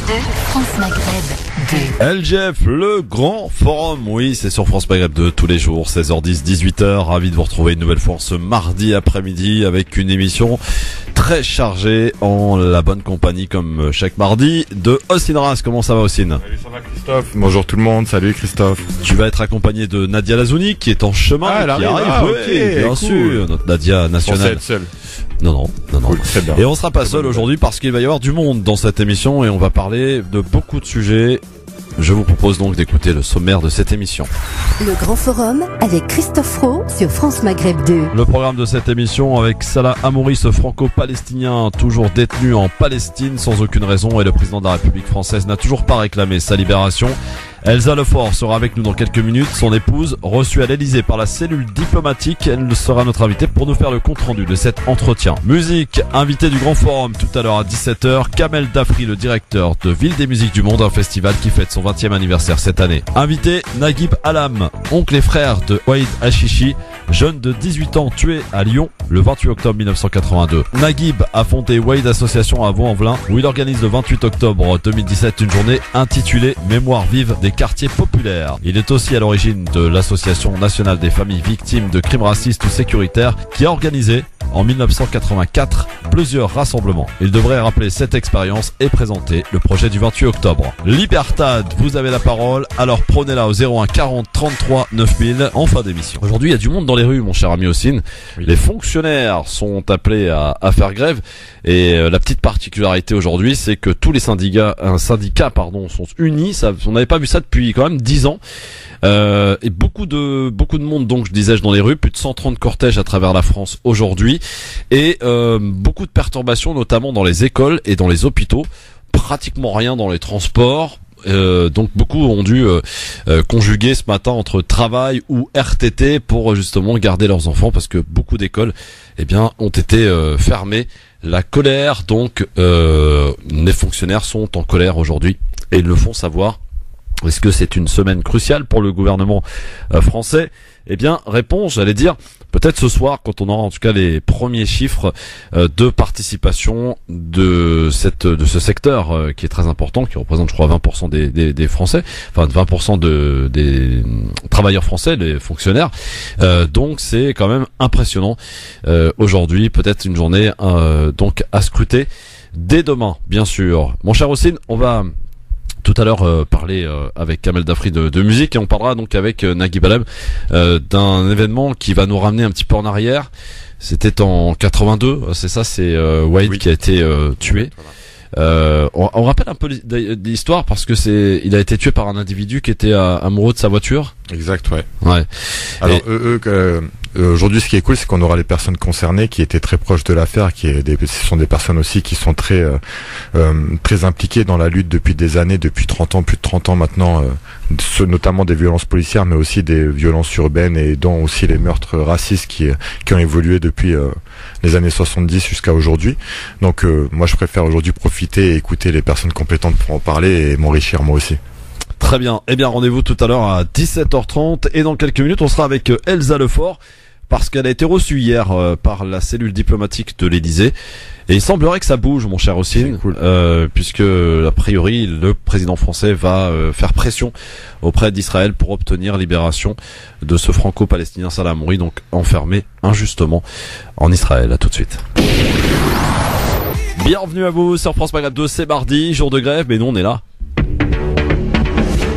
France Maghreb 2. LGF, le grand forum, oui, c'est sur France Maghreb 2 tous les jours, 16h10, 18h. Ravi de vous retrouver une nouvelle fois ce mardi après-midi avec une émission très chargée en la bonne compagnie comme chaque mardi de Hossein Ras. Comment ça va, Hossein? Salut, ça va Christophe? Bonjour tout le monde, salut Christophe. Tu vas être accompagné de Nadia Lazouni qui est en chemin, elle qui arrive. arrive, Ok, bien cool. sûr, notre Nadia nationale. Être seul. Non. Cool, très bien. Et on sera pas Très seul bonne aujourd'hui parce qu'il va y avoir du monde dans cette émission et on va parler de beaucoup de sujets. Je vous propose donc d'écouter le sommaire de cette émission. Le grand forum avec Christophe Roux sur France Maghreb 2. Le programme de cette émission avec Salah Hamouri, ce franco-palestinien toujours détenu en Palestine sans aucune raison, et le président de la République française n'a toujours pas réclamé sa libération. Elsa Lefort sera avec nous dans quelques minutes. Son épouse, reçue à l'Elysée par la cellule diplomatique, elle sera notre invitée pour nous faire le compte-rendu de cet entretien. Musique, invité du Grand Forum tout à l'heure à 17h, Kamel Dafri, le directeur de Ville des Musiques du Monde, un festival qui fête son 20e anniversaire cette année. Invité, Naguib Alam, oncle et frère de Waïd Hachichi, jeune de 18 ans tué à Lyon le 28 octobre 1982. Naguib a fondé Waïd Association à Vaux-en-Velin où il organise le 28 octobre 2017 une journée intitulée Mémoire vive des quartiers populaires. Il est aussi à l'origine de l'Association nationale des familles victimes de crimes racistes ou sécuritaires qui a organisé en 1984 plusieurs rassemblements. Il devrait rappeler cette expérience et présenter le projet du 28 octobre. Libertad, vous avez la parole, alors prenez-la au 01 40 33 9000 en fin d'émission. Aujourd'hui, il y a du monde dans les rues, mon cher ami Hossein. Oui. Les fonctionnaires sont appelés à faire grève et la petite particularité aujourd'hui, c'est que tous les syndicats sont unis. On n'avait pas vu ça depuis quand même 10 ans. Et beaucoup de monde, donc je disais dans les rues, plus de 130 cortèges à travers la France aujourd'hui, et beaucoup de perturbations notamment dans les écoles et dans les hôpitaux, pratiquement rien dans les transports. Donc beaucoup ont dû conjuguer ce matin entre travail ou RTT pour justement garder leurs enfants, parce que beaucoup d'écoles ont été fermées. La colère, donc les fonctionnaires sont en colère aujourd'hui et ils le font savoir. Est-ce que c'est une semaine cruciale pour le gouvernement français? Réponse, j'allais dire, peut-être ce soir, quand on aura en tout cas les premiers chiffres de participation de ce secteur qui est très important, qui représente, je crois, 20% des Français, enfin 20% des travailleurs français, les fonctionnaires. Donc c'est quand même impressionnant. Aujourd'hui, peut-être une journée donc à scruter dès demain, bien sûr. Mon cher Hossein, on va tout à l'heure parler avec Kamel Dafri de musique, et on parlera donc avec Naguib Alam d'un événement qui va nous ramener un petit peu en arrière. C'était en 82, c'est ça, c'est Waïd qui a été tué. On rappelle un peu l'histoire parce que il a été tué par un individu qui était amoureux de sa voiture. Exact, ouais. Ouais. Alors aujourd'hui, ce qui est cool, c'est qu'on aura les personnes concernées qui étaient très proches de l'affaire, ce sont des personnes aussi qui sont très impliquées dans la lutte depuis des années, depuis 30 ans, plus de 30 ans maintenant, notamment des violences policières, mais aussi des violences urbaines, et dont aussi les meurtres racistes qui ont évolué depuis les années 70 jusqu'à aujourd'hui. Donc moi, je préfère aujourd'hui profiter et écouter les personnes compétentes pour en parler et m'enrichir moi aussi. Très bien. Rendez-vous tout à l'heure à 17h30, et dans quelques minutes, on sera avec Elsa Lefort, parce qu'elle a été reçue hier par la cellule diplomatique de l'Elysée. Et il semblerait que ça bouge, mon cher Hossein, cool. Puisque a priori le président français va faire pression auprès d'Israël pour obtenir libération de ce franco-palestinien Salah Hamouri, donc enfermé injustement en Israël. À tout de suite. Bienvenue à vous sur France Maghreb 2, c'est mardi, jour de grève, mais nous on est là.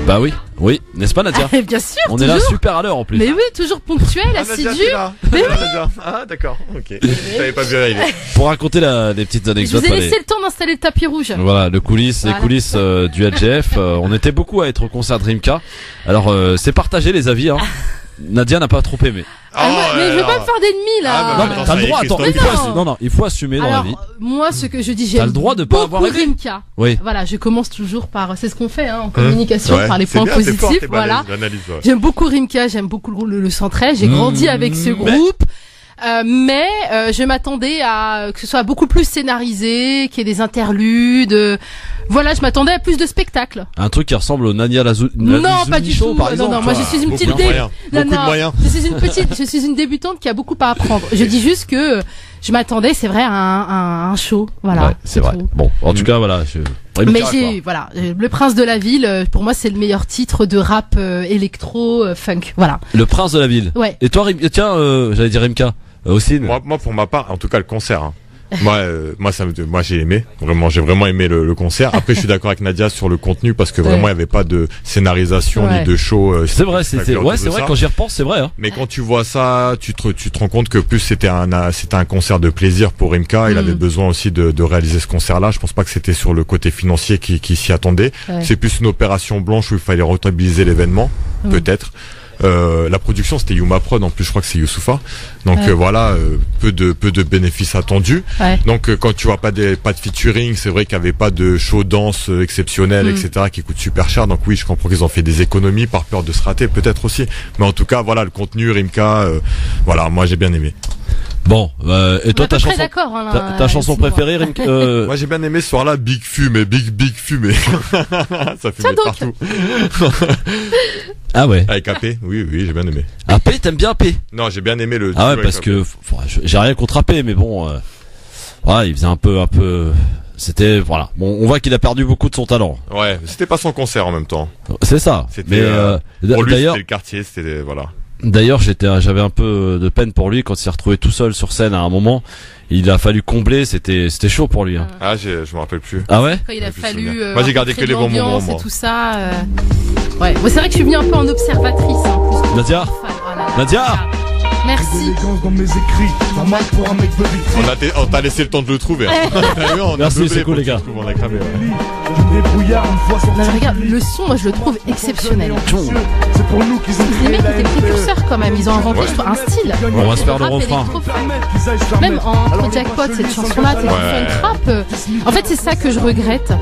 Bah oui, n'est-ce pas Nadia? Bien sûr, on toujours. est là super à l'heure en plus. Mais oui, toujours ponctuel, assidu. Mais oui. Ah d'accord, ok. Je t'avais pas vu arriver. Pour raconter les petites Je anecdotes. vous ai laissé le temps d'installer le tapis rouge. Voilà, les coulisses du LGF. On était beaucoup à être au concert Dreamka. Alors c'est partagé les avis. Nadia n'a pas trop aimé. Mais je veux pas me faire d'ennemis là. Non, mais t'as le droit. Attends, il faut assumer dans la vie. Moi, ce que je dis, T'as le droit de pas avoir aimé. Dreamka. Oui. Voilà, je commence toujours par, c'est ce qu'on fait en communication, par les points bien, positifs. Voilà. J'aime beaucoup Rimka, j'aime beaucoup le 113. J'ai grandi avec ce groupe. Mais je m'attendais à que ce soit beaucoup plus scénarisé, qu'il y ait des interludes. Voilà, je m'attendais à plus de spectacles. Un truc qui ressemble au Nadia Lazouni. Non, pas du tout. Par exemple, non, moi je suis une petite beaucoup de moyens. je suis une débutante qui a beaucoup à apprendre. Je dis juste que je m'attendais, c'est vrai, à un show. Voilà. Ouais, c'est vrai. Tout. Bon, en tout cas, voilà. Mais Le Prince de la Ville, pour moi, c'est le meilleur titre de rap électro funk. Voilà. Le Prince de la Ville. Ouais. Et toi, tiens, j'allais dire Rimka aussi. Moi, pour ma part, en tout cas, le concert. Hein. Moi, j'ai aimé. Vraiment, j'ai vraiment aimé le concert. Après, je suis d'accord avec Nadia sur le contenu parce que vraiment, il y avait pas de scénarisation ni de show. C'est vrai, c'est vrai. Quand j'y repense, c'est vrai. Hein. Mais quand tu vois ça, tu te rends compte que plus c'était un concert de plaisir pour Rimka. Il avait besoin aussi de réaliser ce concert-là. Je pense pas que c'était sur le côté financier qui s'y attendait. Ouais. C'est plus une opération blanche où il fallait rentabiliser l'événement, peut-être. La production c'était Yuma Prod, en plus je crois que c'est Youssoufa, donc voilà, peu de bénéfices attendus. Donc quand tu vois pas de featuring, c'est vrai qu'il y avait pas de show danse exceptionnel, etc., qui coûte super cher. Donc oui, je comprends qu'ils ont fait des économies par peur de se rater, peut-être aussi, mais en tout cas voilà, le contenu Rimka, voilà, moi j'ai bien aimé. Bon, et toi, ta chanson préférée, Rimka, Moi j'ai bien aimé ce soir-là, Big Fumé, Big Fumé. Ça fumait partout. Ah ouais. Avec AP, oui, j'ai bien aimé. AP, t'aimes bien AP? Non, j'ai bien aimé le. Ah ouais, parce que j'ai rien contre AP, mais bon, il faisait un peu. C'était Bon, on voit qu'il a perdu beaucoup de son talent. Ouais, c'était pas son concert en même temps. C'est ça. C'était. Pour lui, c'était le quartier, c'était voilà. D'ailleurs, j'avais un peu de peine pour lui quand il s'est retrouvé tout seul sur scène à un moment. Il a fallu combler, c'était chaud pour lui. Hein. Ah, je me rappelle plus. Ah ouais? Quand il a fallu. Moi, j'ai gardé que les bons moments. Et tout ça. Ouais. Moi, c'est vrai que je suis venue un peu en observatrice. Hein, plus Nadia. Nadia. Merci. On t'a laissé le temps de le trouver. Merci, c'est cool les gars. On a cramé. Non, mais regarde, le son, moi je le trouve exceptionnel. C'est pour nous qu'ils ont les mecs étaient précurseurs quand même, ils ont inventé un style. On va se faire le refrain. Même en Jackpot, cette chanson-là, c'est une rap. En fait, c'est ça que je regrette.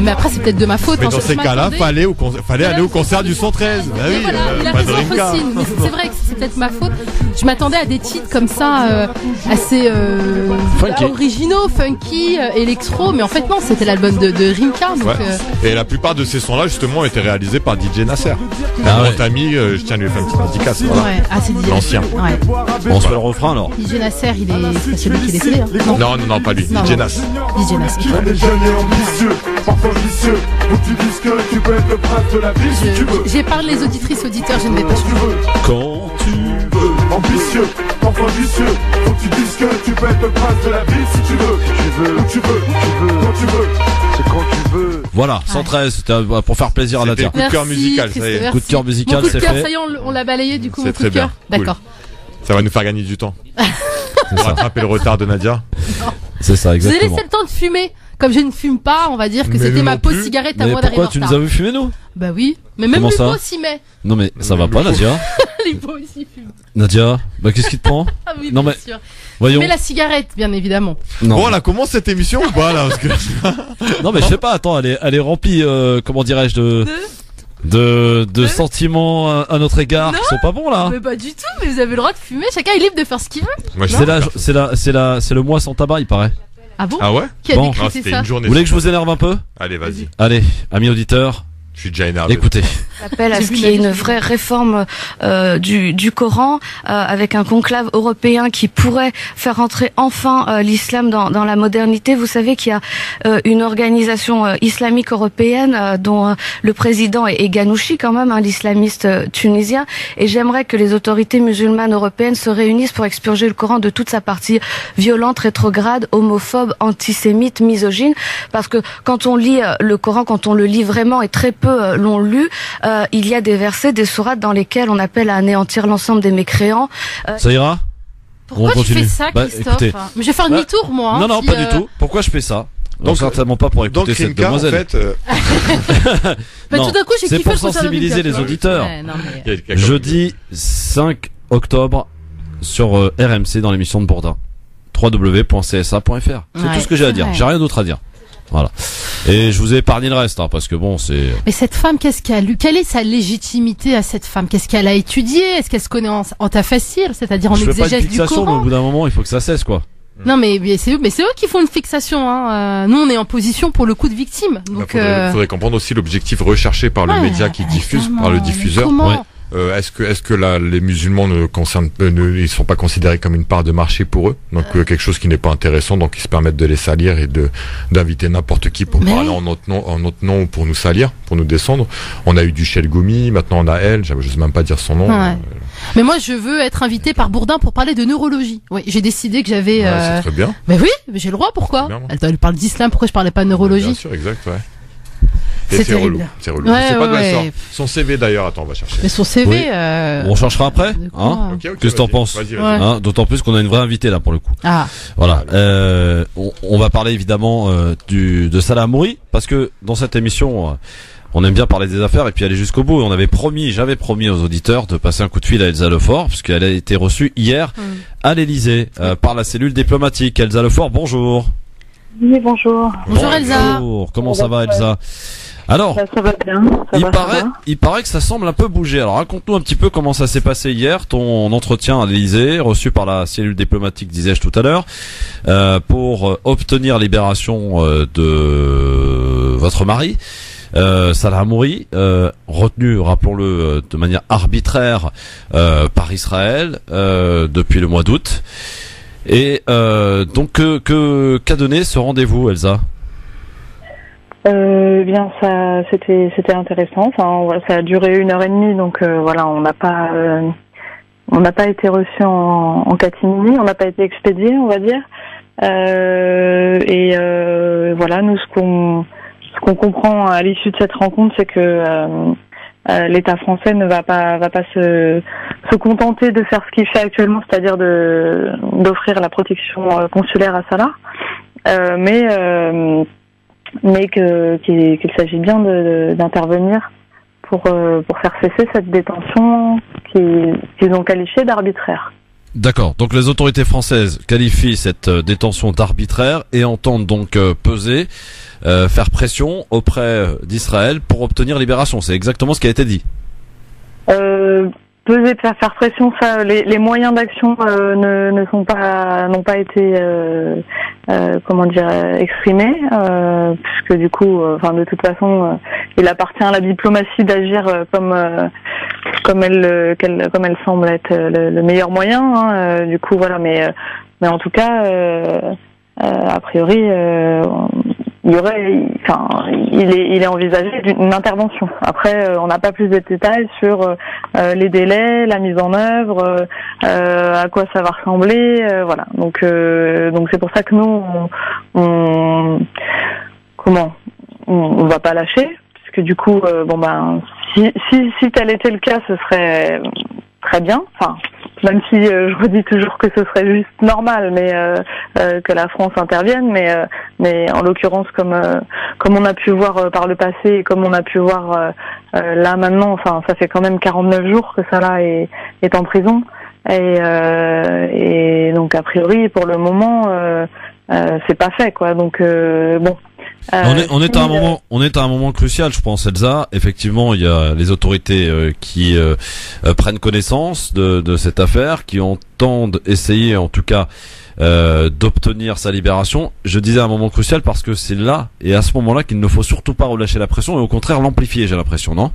Mais après, c'est peut-être de ma faute. Mais dans ces cas-là, fallait aller au concert du 113. Bah oui, il a raison aussi. Mais c'est vrai que c'est peut-être ma faute. Je m'attendais à des titres comme ça, assez originaux, funky, électro. Mais en fait, non, c'était l'album de Rimka. Donc, et la plupart de ces sons-là, justement, ont été réalisés par DJ Nasser. Mon ami, je tiens à lui faire une petite dédicace. Voilà. Ouais, c'est DJ l'ancien. Ouais. On se fait le refrain alors. DJ Nasser, c'est celui qui est décédé. Hein. Non, pas lui. DJ Nas. DJ Nas. Les jeunes et ambitieux, parfois vicieux. Où tu dis que tu peux être le prince de la ville si tu veux. J'épargne les auditrices, auditeurs, je ne vais pas changer. Quand tu veux. Ambitieux, parfois vicieux. Faut que tu dises que tu peux être le prince de la ville si tu veux. Où tu veux, quand tu veux. C'est quand tu veux. Voilà, 113, c'était pour faire plaisir à la terre. Coup de cœur musical, ça y est. Coup de cœur musical, c'est fait. Ça y est, on l'a balayé du coup. C'est très bien. D'accord. Ça va nous faire gagner du temps. Pour rattraper le retard de Nadia. C'est ça, exactement. Vous avez laissé le temps de fumer. Comme je ne fume pas, on va dire que c'était ma pause cigarette à moi d'arriver en retard. Pourquoi tu nous as vu fumer, nous? Bah oui. Mais même Lupo s'y met. Non mais ça va pas, Nadia. Lupo aussi fume. Nadia, bah qu'est-ce qui te prend? Ah oui, non bien mais sûr. voyons. Mais la cigarette, bien évidemment. Non. Bon, on la commence cette émission ou pas là parce que... Non mais je sais pas, attends, elle est remplie, comment dirais-je, de sentiments à notre égard qui sont pas bons là. Mais pas du tout, mais vous avez le droit de fumer, chacun est libre de faire ce qu'il veut. Moi, c'est le mois sans tabac, il paraît. Ah bon? Ah ouais? Qui a décrété ça? Vous voulez que je vous énerve un peu? Allez, vas-y. Allez, amis auditeurs. Je suis déjà énervé. Écoutez. Appelle à ce qu'il y ait une vraie réforme du Coran avec un conclave européen qui pourrait faire entrer enfin l'islam dans la modernité. Vous savez qu'il y a une organisation islamique européenne dont le président est Ghanouchi quand même, l'islamiste tunisien. Et j'aimerais que les autorités musulmanes européennes se réunissent pour expurger le Coran de toute sa partie violente, rétrograde, homophobe, antisémite, misogyne. Parce que quand on lit le Coran, quand on le lit vraiment et très peu l'ont lu, il y a des versets, des sourates dans lesquels on appelle à anéantir l'ensemble des mécréants. Ça ira? Pourquoi tu fais ça, Christophe? Mais je vais faire demi-tour, moi. Non, pas du tout. Pourquoi je fais ça? Donc certainement pas pour écouter cette demoiselle. En fait, bah, tout d'un coup, j'ai c'est pour sensibiliser les auditeurs. Ouais, non, mais... Jeudi 5 octobre sur RMC dans l'émission de Bourdin. www.csa.fr. C'est tout ce que j'ai à dire. J'ai rien d'autre à dire. Voilà. Et je vous ai épargné le reste, parce que bon, c'est... Mais cette femme, qu'est-ce qu'elle a lu? Quelle est sa légitimité à cette femme? Qu'est-ce qu'elle a étudié? Est-ce qu'elle se connaît en tas facile? C'est-à-dire en exégèse du Coran? Mais au bout d'un moment, il faut que ça cesse, quoi. Non, mais c'est eux qui font une fixation, Nous, on est en position pour le coup de victime. Donc, faudrait comprendre aussi l'objectif recherché par le média qui diffuse, par le diffuseur. Comment? Est-ce que les musulmans ils sont pas considérés comme une part de marché pour eux, donc quelque chose qui n'est pas intéressant, donc ils se permettent de les salir et d'inviter n'importe qui pour parler en notre nom ou pour nous salir, pour nous descendre. On a eu du Shell Goumi, maintenant on a elle, je sais même pas dire son nom. Ouais. Mais moi je veux être invité par Bourdin pour parler de neurologie. Oui, j'ai décidé que j'avais. C'est très bien. Mais oui, mais j'ai le droit. Pourquoi? Elle parle d'islam. Pourquoi je parlais pas de neurologie? Bien sûr, exact, ouais. Et c'est relou. C'est relou. Ouais, je sais pas d'où elle sort. ouais. Son CV d'ailleurs, attends, on va chercher. Mais son CV. Oui. On cherchera après, hein. Ok, Qu'est-ce que t'en penses? Vas-y. Hein, d'autant plus qu'on a une vraie invitée là pour le coup. Ah. Voilà. On va parler évidemment de Salah Hamouri, parce que dans cette émission, on aime bien parler des affaires et puis aller jusqu'au bout. Et j'avais promis aux auditeurs de passer un coup de fil à Elsa Lefort, puisqu'elle a été reçue hier à l'Elysée par la cellule diplomatique. Elsa Lefort, bonjour. Oui, bonjour. Bonjour Elsa. Bonjour. Comment ça va Elsa? Alors, ça va bien. Il paraît que ça semble un peu bouger. Alors raconte-nous un petit peu comment ça s'est passé hier, ton entretien à l'Elysée, reçu par la cellule diplomatique, disais-je tout à l'heure, pour obtenir libération de votre mari, Salah Hamouri, retenu, rappelons-le, de manière arbitraire par Israël depuis le mois d'août. Et donc qu'a donné ce rendez-vous, Elsa? Bien, c'était intéressant. Enfin, ça a duré 1h30, donc voilà, on n'a pas été reçu en catimini, on n'a pas été expédié, on va dire. Voilà, nous ce qu'on comprend à l'issue de cette rencontre, c'est que l'État français ne va pas se contenter de faire ce qu'il fait actuellement, c'est-à-dire d'offrir la protection consulaire à Salah, mais qu'il s'agit bien d'intervenir pour faire cesser cette détention qu'ils ont qualifiée d'arbitraire. D'accord. Donc les autorités françaises qualifient cette détention d'arbitraire et entendent donc faire pression auprès d'Israël pour obtenir libération. C'est exactement ce qui a été dit. Peser, faire pression, ça, les moyens d'action n'ont pas été exprimés, puisque du coup, de toute façon, il appartient à la diplomatie d'agir comme elle semble être le meilleur moyen. Du coup, voilà, mais en tout cas, a priori, il est envisagé une intervention. Après, on n'a pas plus de détails sur les délais, la mise en œuvre, à quoi ça va ressembler, voilà. Donc c'est pour ça que nous, on va pas lâcher, puisque du coup, si tel était le cas, ce serait très bien. Enfin, même si je redis toujours que ce serait juste normal, mais que la France intervienne, mais en l'occurrence comme on a pu voir par le passé et comme on a pu voir là maintenant, enfin ça fait quand même 49 jours que Salah est en prison et donc a priori pour le moment c'est pas fait quoi. Donc bon. On est à un moment crucial, je pense, Elsa. Effectivement, il y a les autorités qui prennent connaissance de cette affaire, qui entendent essayer, en tout cas, d'obtenir sa libération. Je disais un moment crucial parce que c'est là et à ce moment-là qu'il ne faut surtout pas relâcher la pression et au contraire l'amplifier. J'ai l'impression, non?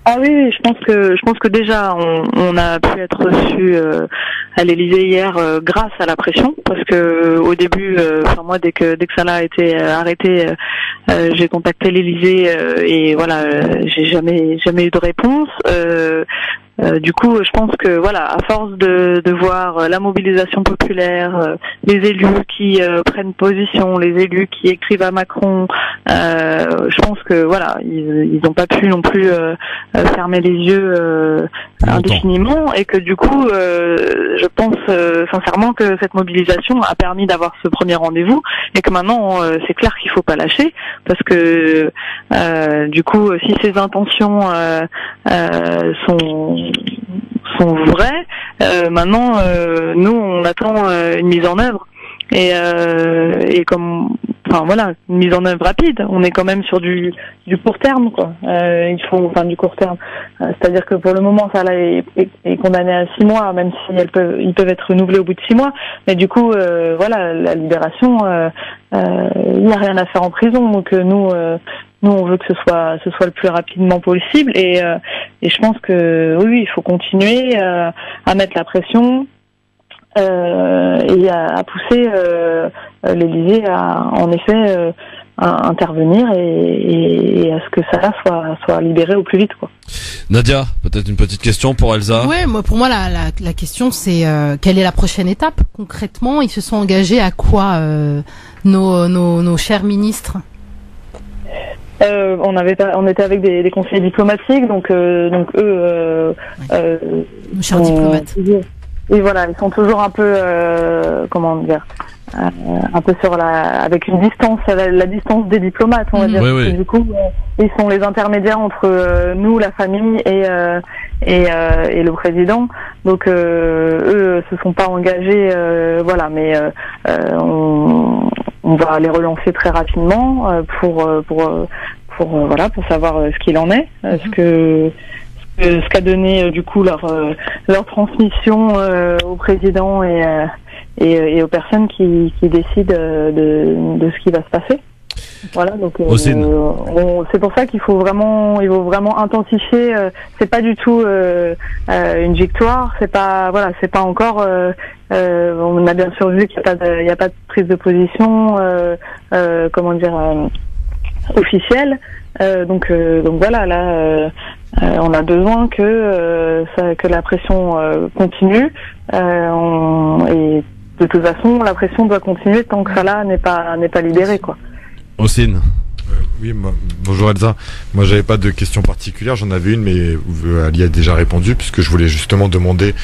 Ah oui, je pense que déjà on a pu être reçu à l'Elysée hier grâce à la pression, parce que au début, moi dès que Salah a été arrêté, j'ai contacté l'Elysée et voilà, j'ai jamais eu de réponse. Du coup, je pense que voilà, à force de voir la mobilisation populaire, les élus qui prennent position, les élus qui écrivent à Macron, je pense que voilà, ils n'ont pas pu non plus fermer les yeux indéfiniment, et que du coup, je pense sincèrement que cette mobilisation a permis d'avoir ce premier rendez-vous, et que maintenant c'est clair qu'il faut pas lâcher, parce que du coup, si ces intentions sont vraies, maintenant nous on attend une mise en œuvre et comme une mise en œuvre rapide. On est quand même sur du court terme quoi. Du court terme, c'est-à-dire que pour le moment Salah est condamné à 6 mois, même si ils peuvent être renouvelés au bout de 6 mois, mais du coup la libération, il n'y a rien à faire en prison, donc nous nous on veut que ce soit le plus rapidement possible et je pense que oui, il faut continuer à mettre la pression et à pousser l'Élysée à en effet à intervenir et à ce que ça soit libéré au plus vite, quoi. Nadia, peut-être une petite question pour Elsa. Ouais, pour moi la question c'est quelle est la prochaine étape concrètement? Ils se sont engagés à quoi nos chers ministres? On était avec des conseillers diplomatiques, donc eux, nos chers diplomates. Et voilà, ils sont toujours un peu, comment dire, un peu avec une distance, la distance des diplomates, on va dire. Oui, oui. Du coup, ils sont les intermédiaires entre nous, la famille, et le président. Donc eux se sont pas engagés, voilà, mais on va les relancer très rapidement pour savoir ce qu'il en est, ce qu'a donné du coup leur transmission au président et aux personnes qui décident de ce qui va se passer. Voilà, donc c'est pour ça qu'il faut vraiment intensifier. C'est pas du tout une victoire. C'est pas encore. On a bien sûr vu qu'il y a pas de prise de position. Officielle. Donc voilà, là on a besoin que la pression continue. Et de toute façon, la pression doit continuer tant que Salah n'est pas libéré, quoi. Ossine. Oui, bonjour Elsa. Moi, j'avais pas de questions particulières. J'en avais une, mais Ali a déjà répondu, puisque je voulais justement demander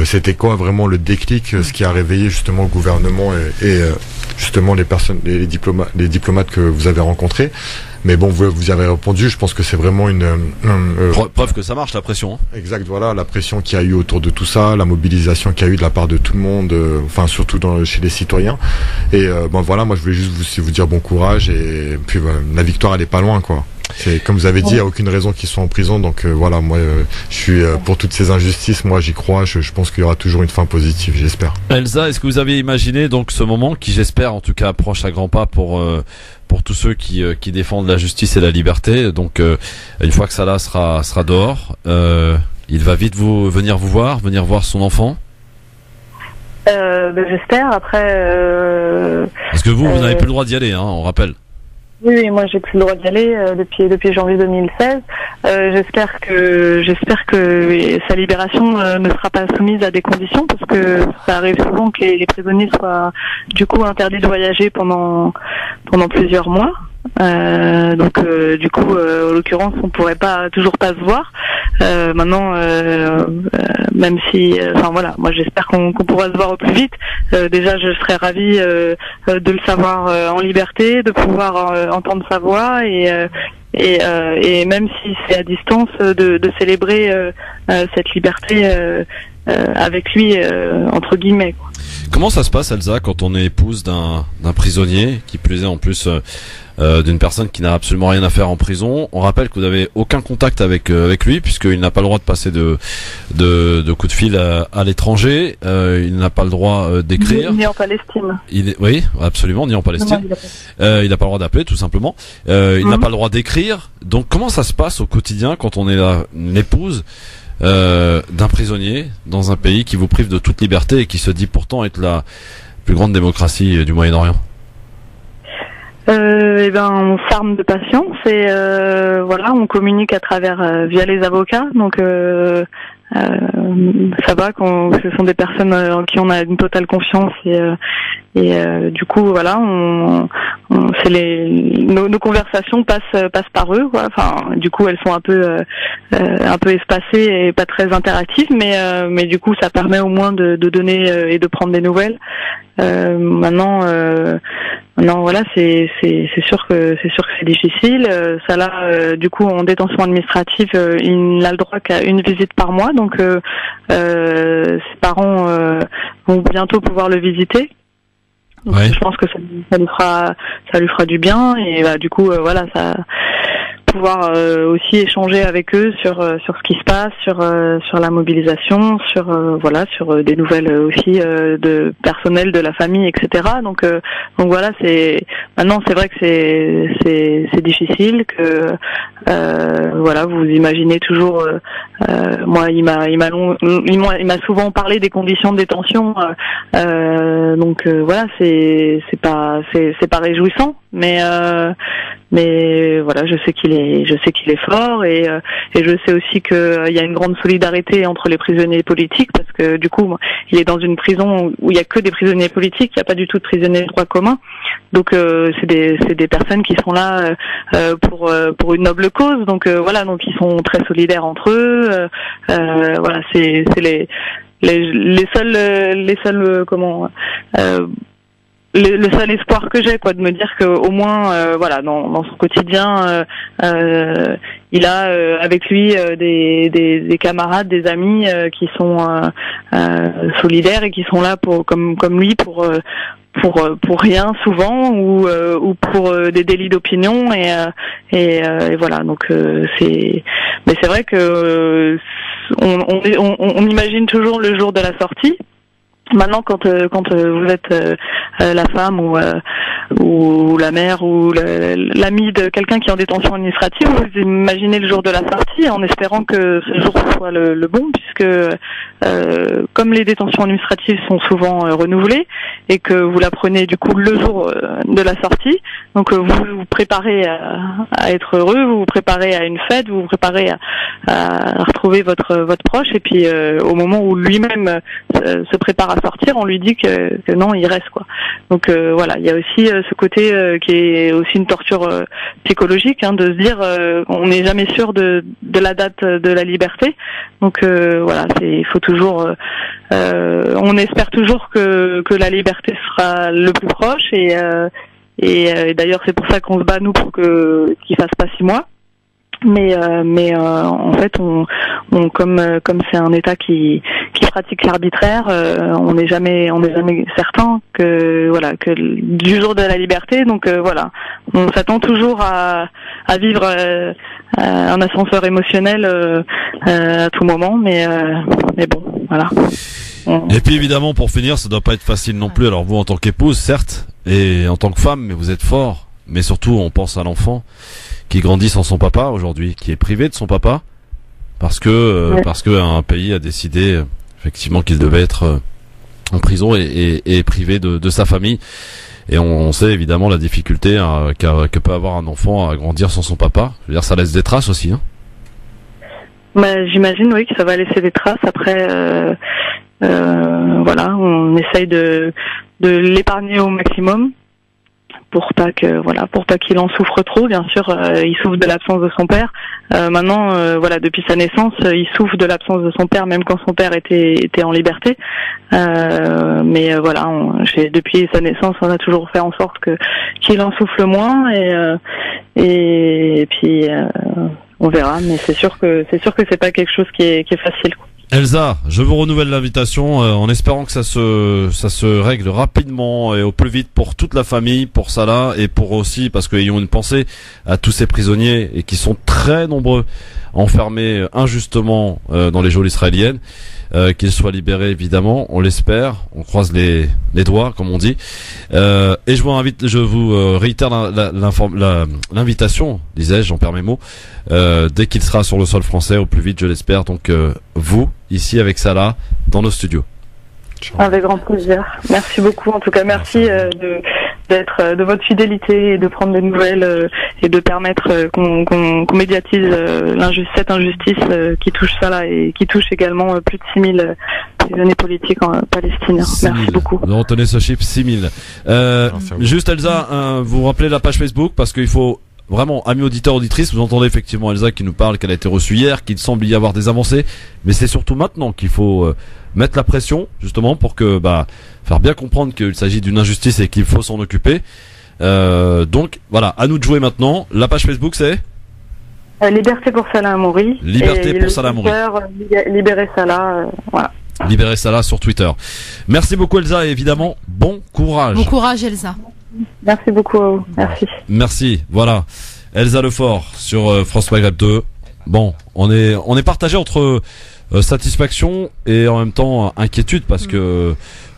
c'était quoi vraiment le déclic, ce qui a réveillé justement le gouvernement et justement les diplomates que vous avez rencontrés. Mais bon, vous y avez répondu. Je pense que c'est vraiment preuve que ça marche, la pression. Hein. Exact, voilà, la pression qu'il y a eu autour de tout ça, la mobilisation qu'il y a eu de la part de tout le monde, enfin surtout chez les citoyens. Et voilà, moi je voulais juste vous dire bon courage et puis la victoire elle est pas loin, quoi. C'est comme vous avez dit, il n'y a aucune raison qu'ils soient en prison, donc voilà, moi je suis pour toutes ces injustices, moi j'y crois, je pense qu'il y aura toujours une fin positive, j'espère. Elsa, est-ce que vous avez imaginé donc ce moment qui, j'espère en tout cas, approche à grands pas pour tous ceux qui défendent la justice et la liberté. Donc une fois que Salah sera dehors, il va vite venir voir son enfant. J'espère. Après. Parce que vous n'avez plus le droit d'y aller, hein, on rappelle. Oui, moi j'ai plus le droit d'y aller depuis janvier 2016. J'espère que sa libération ne sera pas soumise à des conditions, parce que ça arrive souvent que les prisonniers soient du coup interdits de voyager pendant plusieurs mois. Donc du coup, en l'occurrence, on pourrait toujours pas se voir. Maintenant, même si, voilà, moi j'espère qu'on pourra se voir au plus vite. Déjà, je serais ravie de le savoir en liberté, de pouvoir entendre sa voix et même si c'est à distance, de célébrer cette liberté avec lui, entre guillemets, quoi. Comment ça se passe, Elsa, quand on est épouse d'un prisonnier, qui plus est en plus d'une personne qui n'a absolument rien à faire en prison? On rappelle que vous n'avez aucun contact avec lui, puisqu'il n'a pas le droit de passer de coups de fil à l'étranger. Il n'a pas le droit d'écrire. Ni en Palestine. Oui, absolument, ni en Palestine. Non, il n'a pas le droit d'appeler, tout simplement. Il n'a pas le droit d'écrire. Donc comment ça se passe au quotidien quand on est l'épouse d'un prisonnier dans un pays qui vous prive de toute liberté et qui se dit pourtant être la plus grande démocratie du Moyen-Orient? On s'arme de patience et voilà, on communique à travers via les avocats. Donc ça va, ce sont des personnes en qui on a une totale confiance et du coup voilà, nos conversations passent par eux, quoi. Enfin, du coup elles sont un peu espacées et pas très interactives, mais du coup ça permet au moins de donner et de prendre des nouvelles. Maintenant voilà, c'est sûr que c'est difficile. Salah, du coup, en détention administrative, il n'a le droit qu'à une visite par mois, donc ses parents vont bientôt pouvoir le visiter. Donc, je pense que ça lui fera du bien et du coup voilà, ça pouvoir aussi échanger avec eux sur ce qui se passe, sur la mobilisation, sur des nouvelles aussi de personnel de la famille, etc. Donc voilà, maintenant c'est vrai que c'est difficile, que voilà, vous imaginez toujours. Moi, il m'a souvent parlé des conditions de détention. Donc voilà, c'est pas réjouissant, mais voilà, je sais qu'il est fort, et je sais aussi que il y a une grande solidarité entre les prisonniers politiques, parce que du coup il est dans une prison où il y a que des prisonniers politiques, il n'y a pas du tout de prisonniers de droit commun. Donc c'est des personnes qui sont là pour une noble cause. Donc voilà, donc ils sont très solidaires entre eux. Voilà, c'est les seuls comment le seul espoir que j'ai, de me dire que au moins voilà, dans son quotidien il a avec lui des camarades, des amis qui sont solidaires et qui sont là comme lui pour rien souvent, ou pour des délits d'opinion, et voilà. Donc mais c'est vrai que on imagine toujours le jour de la sortie. Maintenant, quand vous êtes la femme ou la mère ou l'amie de quelqu'un qui est en détention administrative, vous imaginez le jour de la sortie en espérant que ce jour soit le bon, puisque comme les détentions administratives sont souvent renouvelées et que vous la prenez du coup le jour de la sortie, donc vous vous préparez à être heureux, vous vous préparez à une fête, vous vous préparez à retrouver votre proche, et puis au moment où lui-même se prépare à sortir, on lui dit que non, il reste, quoi. Donc voilà, il y a aussi ce côté qui est aussi une torture psychologique, de se dire on n'est jamais sûr de la date de la liberté. Donc voilà, il faut toujours on espère toujours que la liberté sera le plus proche, et d'ailleurs c'est pour ça qu'on se bat nous pour qu'il fasse pas 6 mois. Mais en fait, comme c'est un État qui pratique l'arbitraire, on n'est jamais certain que du jour de la liberté. Donc voilà, on s'attend toujours à vivre un ascenseur émotionnel à tout moment, mais bon, voilà. Et puis évidemment, pour finir, ça doit pas être facile non plus. Alors vous, en tant qu'épouse, certes, et en tant que femme, mais vous êtes fort. Mais surtout, on pense à l'enfant qui grandit sans son papa aujourd'hui, qui est privé de son papa, parce que un pays a décidé effectivement qu'il devait être en prison et privé de sa famille. Et on sait évidemment la difficulté que peut avoir un enfant à grandir sans son papa. Je veux dire, ça laisse des traces aussi. J'imagine, oui, que ça va laisser des traces. Après, voilà, on essaye de l'épargner au maximum, pour pas qu'il en souffre trop. Bien sûr, il souffre de l'absence de son père. Maintenant, voilà, depuis sa naissance, il souffre de l'absence de son père, même quand son père était en liberté. Mais voilà, depuis sa naissance, on a toujours fait en sorte qu'il en souffle moins, et puis on verra. Mais c'est sûr que c'est pas quelque chose qui est facile, quoi. Elsa, je vous renouvelle l'invitation en espérant que ça se règle rapidement et au plus vite pour toute la famille, pour Salah, et pour aussi, parce qu'ayons une pensée à tous ces prisonniers, et qui sont très nombreux, enfermés injustement dans les geôles israéliennes, qu'ils soient libérés évidemment, on l'espère, on croise les doigts comme on dit, et je vous réitère l'invitation, disais-je, j'en perds mes mots, dès qu'il sera sur le sol français au plus vite, je l'espère. Donc vous, ici avec Salah, dans nos studios. Avec grand plaisir. Merci beaucoup. En tout cas, merci de votre fidélité et de prendre des nouvelles et de permettre qu'on médiatise cette injustice qui touche Salah et qui touche également plus de 6000 prisonniers politiques en Palestine. Merci beaucoup. Vous retenez ce chiffre, 6000. Juste Elsa, vous rappelez la page Facebook, parce qu'il faut vraiment, amis auditeurs, auditrices, vous entendez effectivement Elsa qui nous parle qu'elle a été reçue hier, qu'il semble y avoir des avancées, mais c'est surtout maintenant qu'il faut mettre la pression, justement, pour faire bien comprendre qu'il s'agit d'une injustice et qu'il faut s'en occuper. Donc voilà, à nous de jouer maintenant. La page Facebook, c'est Liberté pour Salah Hamouri. Liberté pour Salah Hamouri. Libérer Salah, voilà. Libérer Salah sur Twitter. Merci beaucoup Elsa, et évidemment, bon courage. Bon courage Elsa. Merci beaucoup à vous. Merci. Merci, voilà. Elsa Lefort sur France Maghreb 2. Bon, on est partagé entre satisfaction et en même temps inquiétude parce que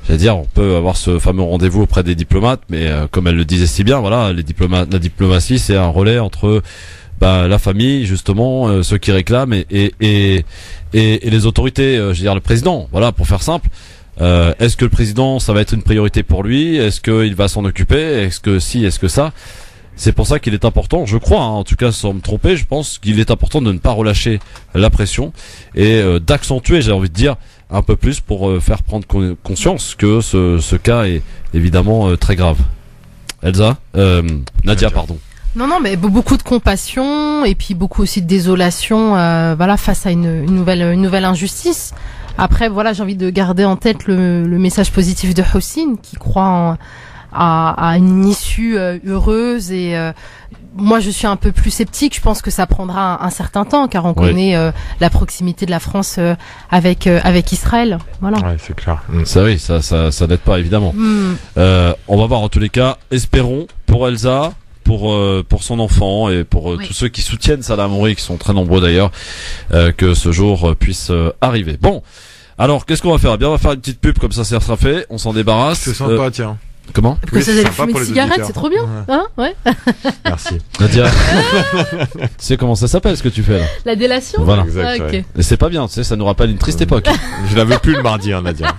j'allais dire, on peut avoir ce fameux rendez-vous auprès des diplomates, mais comme elle le disait si bien, voilà, la diplomatie, c'est un relais entre la famille, justement, ceux qui réclament et les autorités, je veux dire le président. Voilà, pour faire simple. Est-ce que le président, ça va être une priorité pour lui? Est-ce qu'il va s'en occuper? Est-ce que si? Est-ce que ça? C'est pour ça qu'il est important, je crois, en tout cas sans me tromper, je pense qu'il est important de ne pas relâcher la pression et d'accentuer, j'ai envie de dire, un peu plus pour faire prendre conscience que ce cas est évidemment très grave. Elsa, Nadia, pardon. Non, mais beaucoup de compassion et puis beaucoup aussi de désolation, face à une nouvelle injustice. Après, voilà, j'ai envie de garder en tête le message positif de Houssine qui croit à une issue heureuse et moi je suis un peu plus sceptique, je pense que ça prendra un certain temps car on connaît la proximité de la France avec Israël. Voilà. Ouais, c'est clair. Ça oui, ça n'aide pas évidemment. On va voir en tous les cas, espérons pour Elsa, pour son enfant et pour tous ceux qui soutiennent Salah Hamouri, qui sont très nombreux d'ailleurs, que ce jour puisse arriver. Bon, alors qu'est-ce qu'on va faire? Eh bien, on va faire une petite pub comme ça sera fait, on s'en débarrasse. C'est sympa, tiens. Comment? Parce que ça, vous fumer une cigarette, c'est trop bien. Hein? Ouais. Merci. Nadia, tu sais comment ça s'appelle ce que tu fais là? La délation? Voilà. Exact, okay. Et c'est pas bien, tu sais, ça nous rappelle une triste époque. Je l'avais plus le mardi, Nadia.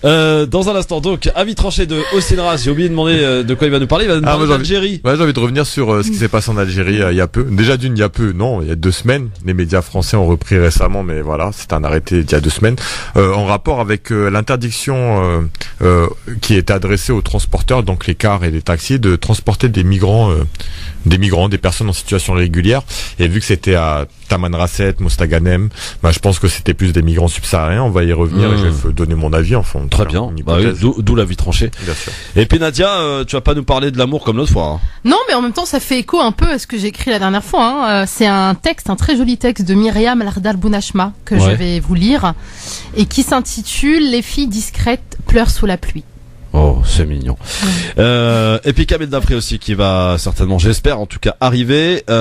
Dans un instant donc, avis tranché de Houssine. J'ai oublié de demander de quoi il va nous parler. Il va nous parler d'Algérie. Ouais, j'ai envie de revenir sur ce qui s'est passé en Algérie il y a peu. Déjà il y a 2 semaines. Les médias français ont repris récemment, mais voilà, c'est un arrêté il y a 2 semaines en rapport avec l'interdiction qui était adressée aux transporteurs, donc les cars et les taxis, de transporter des migrants, des personnes en situation régulière. Et vu que c'était à Tamanrasset, Mostaganem, je pense que c'était plus des migrants subsahariens. On va y revenir et je vais donner mon avis. Enfin, très bien. D'où l'avis tranché. Bien sûr. Et puis Nadia, tu vas pas nous parler de l'amour comme l'autre fois. Hein. Non, mais en même temps, ça fait écho un peu à ce que j'ai écrit la dernière fois. Hein. C'est un très joli texte de Myriam Lardal Bounachma que je vais vous lire et qui s'intitule Les filles discrètes pleurent sous la pluie. Oh, c'est mignon. Et puis Kamel Dafri aussi qui va certainement, j'espère en tout cas, arriver. C'est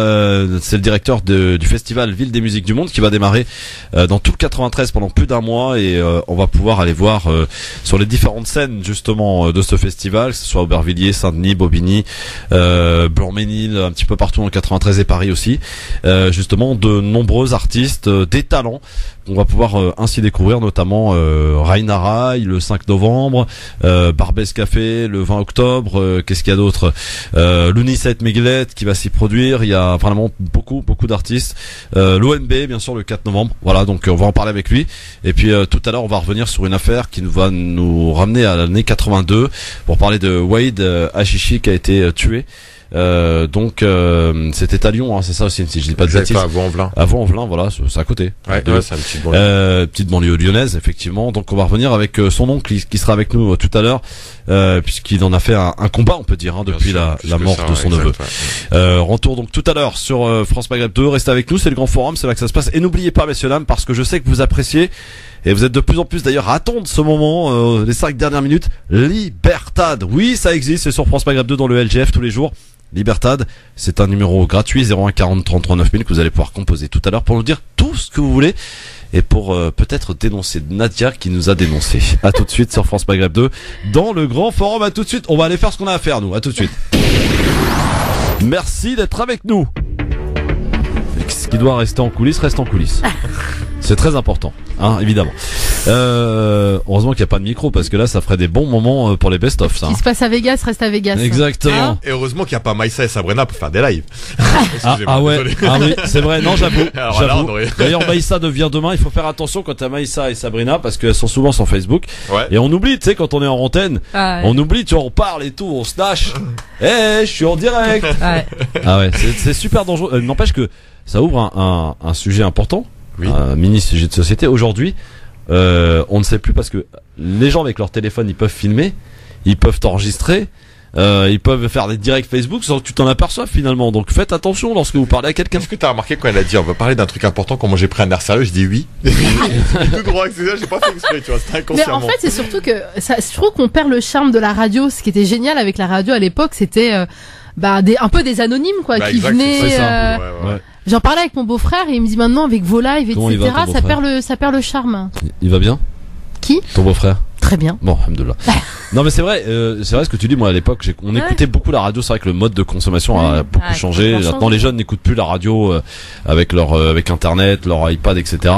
le directeur du festival Ville des Musiques du Monde qui va démarrer dans tout le 93 pendant plus d'1 mois et on va pouvoir aller voir sur les différentes scènes justement de ce festival, que ce soit Aubervilliers, Saint-Denis, Bobigny, Blanc-Ménil, un petit peu partout dans le 93 et Paris aussi. Justement de nombreux artistes, des talents qu'on va pouvoir ainsi découvrir, notamment Raina Rai le 5 novembre, Barbès Café le 20 octobre, qu'est-ce qu'il y a d'autre, l'Unicet Meglet qui va s'y produire, il y a vraiment beaucoup d'artistes, l'ONB bien sûr le 4 novembre, voilà, donc on va en parler avec lui, et puis tout à l'heure on va revenir sur une affaire qui va nous ramener à l'année 82 pour parler de Wade Hachichi qui a été tué. C'était à Lyon, hein, c'est ça aussi, si je dis pas de bêtises. À Vaux-en-Velin. À Vaux-en-Velin, voilà, c'est à côté. Ouais, c'est une petite banlieue. Petite banlieue lyonnaise, effectivement. Donc on va revenir avec son oncle qui sera avec nous tout à l'heure, puisqu'il en a fait un combat, on peut dire, depuis la mort de son neveu. Retour donc tout à l'heure sur France Maghreb 2. Restez avec nous, c'est le grand forum, c'est là que ça se passe. Et n'oubliez pas, messieurs dames, parce que je sais que vous appréciez. Et vous êtes de plus en plus d'ailleurs à attendre ce moment, les 5 dernières minutes. Libertad, oui, ça existe, c'est sur France Maghreb 2 dans le LGF tous les jours. Libertad, c'est un numéro gratuit 01 40 33 9000 que vous allez pouvoir composer tout à l'heure pour nous dire tout ce que vous voulez et pour peut-être dénoncer Nadia qui nous a dénoncé. À tout de suite sur France Maghreb 2 dans le grand forum. À tout de suite, on va aller faire ce qu'on a à faire nous. À tout de suite. Merci d'être avec nous. Ce qui doit rester en coulisses reste en coulisses. C'est très important, hein, évidemment. Heureusement qu'il n'y a pas de micro parce que là ça ferait des bons moments pour les best-of. Ça, Ce qui se passe à Vegas reste à Vegas. Exactement. Et heureusement qu'il n'y a pas Maïssa et Sabrina pour faire des lives. Ouais, oui, c'est vrai, non, j'avoue. Aurait... D'ailleurs Maïssa devient demain, il faut faire attention quand t'as Maïssa et Sabrina parce qu'elles sont souvent sur Facebook. Ouais. Et on oublie, tu sais, quand on est en antenne, on oublie, tu vois, on parle et tout, on se lâche. Je suis en direct. Ouais. Ah ouais, c'est super dangereux. N'empêche que ça ouvre un sujet important. Oui. Un mini sujet de société. Aujourd'hui, on ne sait plus parce que les gens avec leur téléphone, ils peuvent filmer, ils peuvent t'enregistrer, ils peuvent faire des directs Facebook sans que tu t'en aperçoives finalement. Donc faites attention lorsque vous parlez à quelqu'un. Est-ce que t'as remarqué quand elle a dit on va parler d'un truc important, comment j'ai pris un air sérieux, je dis oui. Tout droit, j'ai pas fait exprès, tu vois, c'était inconsciemment. Mais en fait, c'est surtout que je trouve qu'on perd le charme de la radio. Ce qui était génial avec la radio à l'époque, c'était un peu des anonymes quoi, qui exact, venaient. c'est ça. Ouais. J'en parlais avec mon beau-frère et il me dit maintenant avec vos lives Comment etc. Ça perd le charme. Il va bien? Qui? Ton beau-frère? Très bien. Bon, alhamdoulilah. Non mais c'est vrai ce que tu dis. Moi à l'époque, on écoutait beaucoup la radio. C'est vrai que le mode de consommation a beaucoup changé. Maintenant les jeunes n'écoutent plus la radio avec leur avec internet, leur iPad, etc.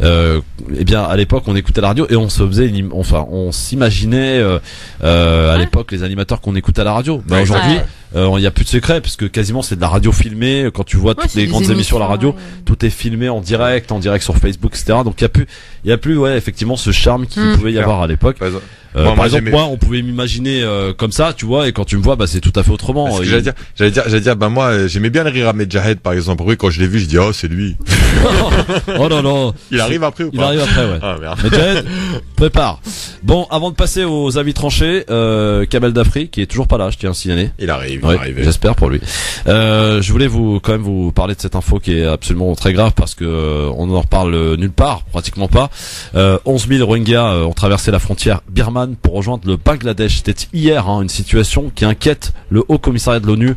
Eh bien à l'époque on écoutait la radio et on se faisait, on s'imaginait à l'époque les animateurs qu'on écoutait à la radio. Aujourd'hui il y a plus de secret parce que quasiment c'est de la radio filmée. Quand tu vois toutes les grandes émissions à la radio, tout est filmé en direct sur Facebook, etc. Donc il y a plus effectivement ce charme qu'il pouvait y avoir à l'époque. Par exemple, moi, on pouvait m'imaginer comme ça, tu vois, et quand tu me vois, c'est tout à fait autrement. J'allais dire, moi, j'aimais bien le rire à Medjahed, par exemple. Oui, quand je l'ai vu, je dis, oh, c'est lui. Oh non, non. Il arrive après ou pas? Il arrive après, ouais. Ah, merde. Medjahed, prépare. Bon, avant de passer aux avis tranchés, Kamel Dafri, qui est toujours pas là, je tiens à signaler. Il arrive, j'espère pour lui. Je voulais quand même vous parler de cette info qui est absolument très grave parce que on en reparle nulle part, pratiquement pas. 11 000 Rohingyas ont traversé la frontière birmane pour rejoindre le Bangladesh. C'était hier une situation qui inquiète le Haut Commissariat de l'ONU,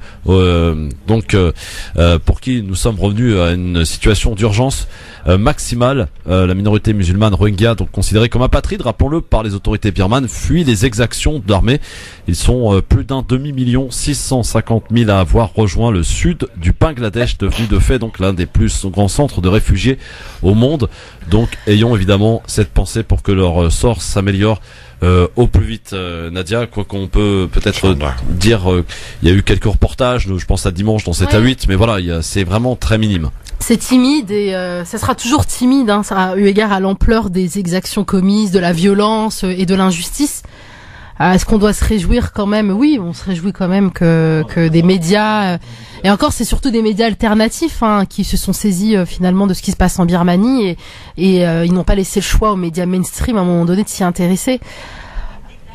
pour qui nous sommes revenus à une situation d'urgence maximale. La minorité musulmane Rohingya, donc considérée comme apatride, rappelons-le, par les autorités birmanes, fuit les exactions de l'armée. Ils sont plus d'un 2,650 000 à avoir rejoint le sud du Bangladesh, devenu de fait donc l'un des plus grands centres de réfugiés au monde. Donc ayons évidemment cette pensée pour que leur sort s'améliore au plus vite. Nadia, quoi qu'on peut peut-être dire, il y a eu quelques reportages, je pense à dimanche dans 7 à 8, mais voilà, c'est vraiment très minime. C'est timide et ça sera toujours timide, ça a eu égard à l'ampleur des exactions commises, de la violence et de l'injustice. Est-ce qu'on doit se réjouir quand même? Oui, on se réjouit quand même que des médias, et encore c'est surtout des médias alternatifs qui se sont saisis finalement de ce qui se passe en Birmanie et ils n'ont pas laissé le choix aux médias mainstream à un moment donné de s'y intéresser.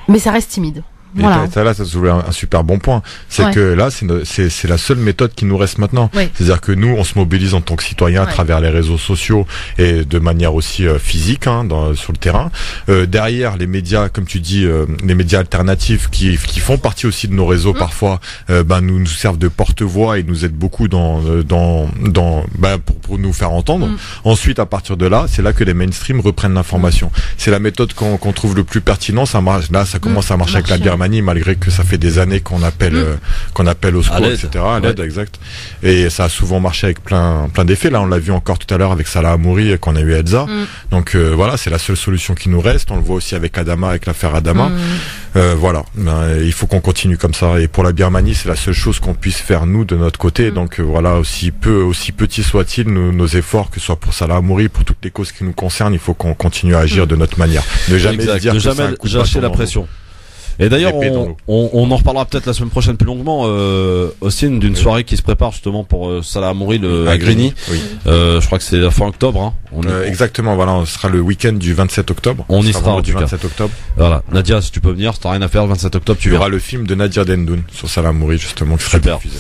Mais ça reste timide. Voilà. Ça soulève un super bon point. C'est que là, c'est la seule méthode qui nous reste maintenant. Oui. C'est-à-dire que nous, on se mobilise en tant que citoyens à travers les réseaux sociaux et de manière aussi physique sur le terrain. Derrière, les médias, comme tu dis, les médias alternatifs qui font partie aussi de nos réseaux parfois, nous servent de porte-voix et nous aident beaucoup pour nous faire entendre. Ensuite, à partir de là, c'est là que les mainstream reprennent l'information. C'est la méthode qu'on trouve le plus pertinent. Ça marche. Là, ça commence à marcher avec la Birmanie, malgré que ça fait des années qu'on appelle au secours, etc. À l'aide, exact. Et ça a souvent marché avec plein d'effets. Là, on l'a vu encore tout à l'heure avec Salah Hamouri qu'on a eu Elsa. Donc voilà, c'est la seule solution qui nous reste. On le voit aussi avec Adama, avec l'affaire Adama. Il faut qu'on continue comme ça. Et pour la Birmanie, c'est la seule chose qu'on puisse faire nous de notre côté. Donc voilà, aussi petit soit-il nos efforts, que ce soit pour Salah Hamouri, pour toutes les causes qui nous concernent, il faut qu'on continue à agir de notre manière. Ne jamais lâcher la pression. Et d'ailleurs, on en reparlera peut-être la semaine prochaine plus longuement, aussi d'une soirée qui se prépare justement pour Salah Hamouri à Grigny. Oui. Je crois que c'est fin octobre. Exactement, voilà, ce sera le week-end du 27 octobre. On y sera du 27 octobre. Voilà, Nadia, si tu peux venir, si t'as rien à faire le 27 octobre, tu verras. Il y aura le film de Nadia Dendoun sur Salah Hamouri justement qui sera diffusé.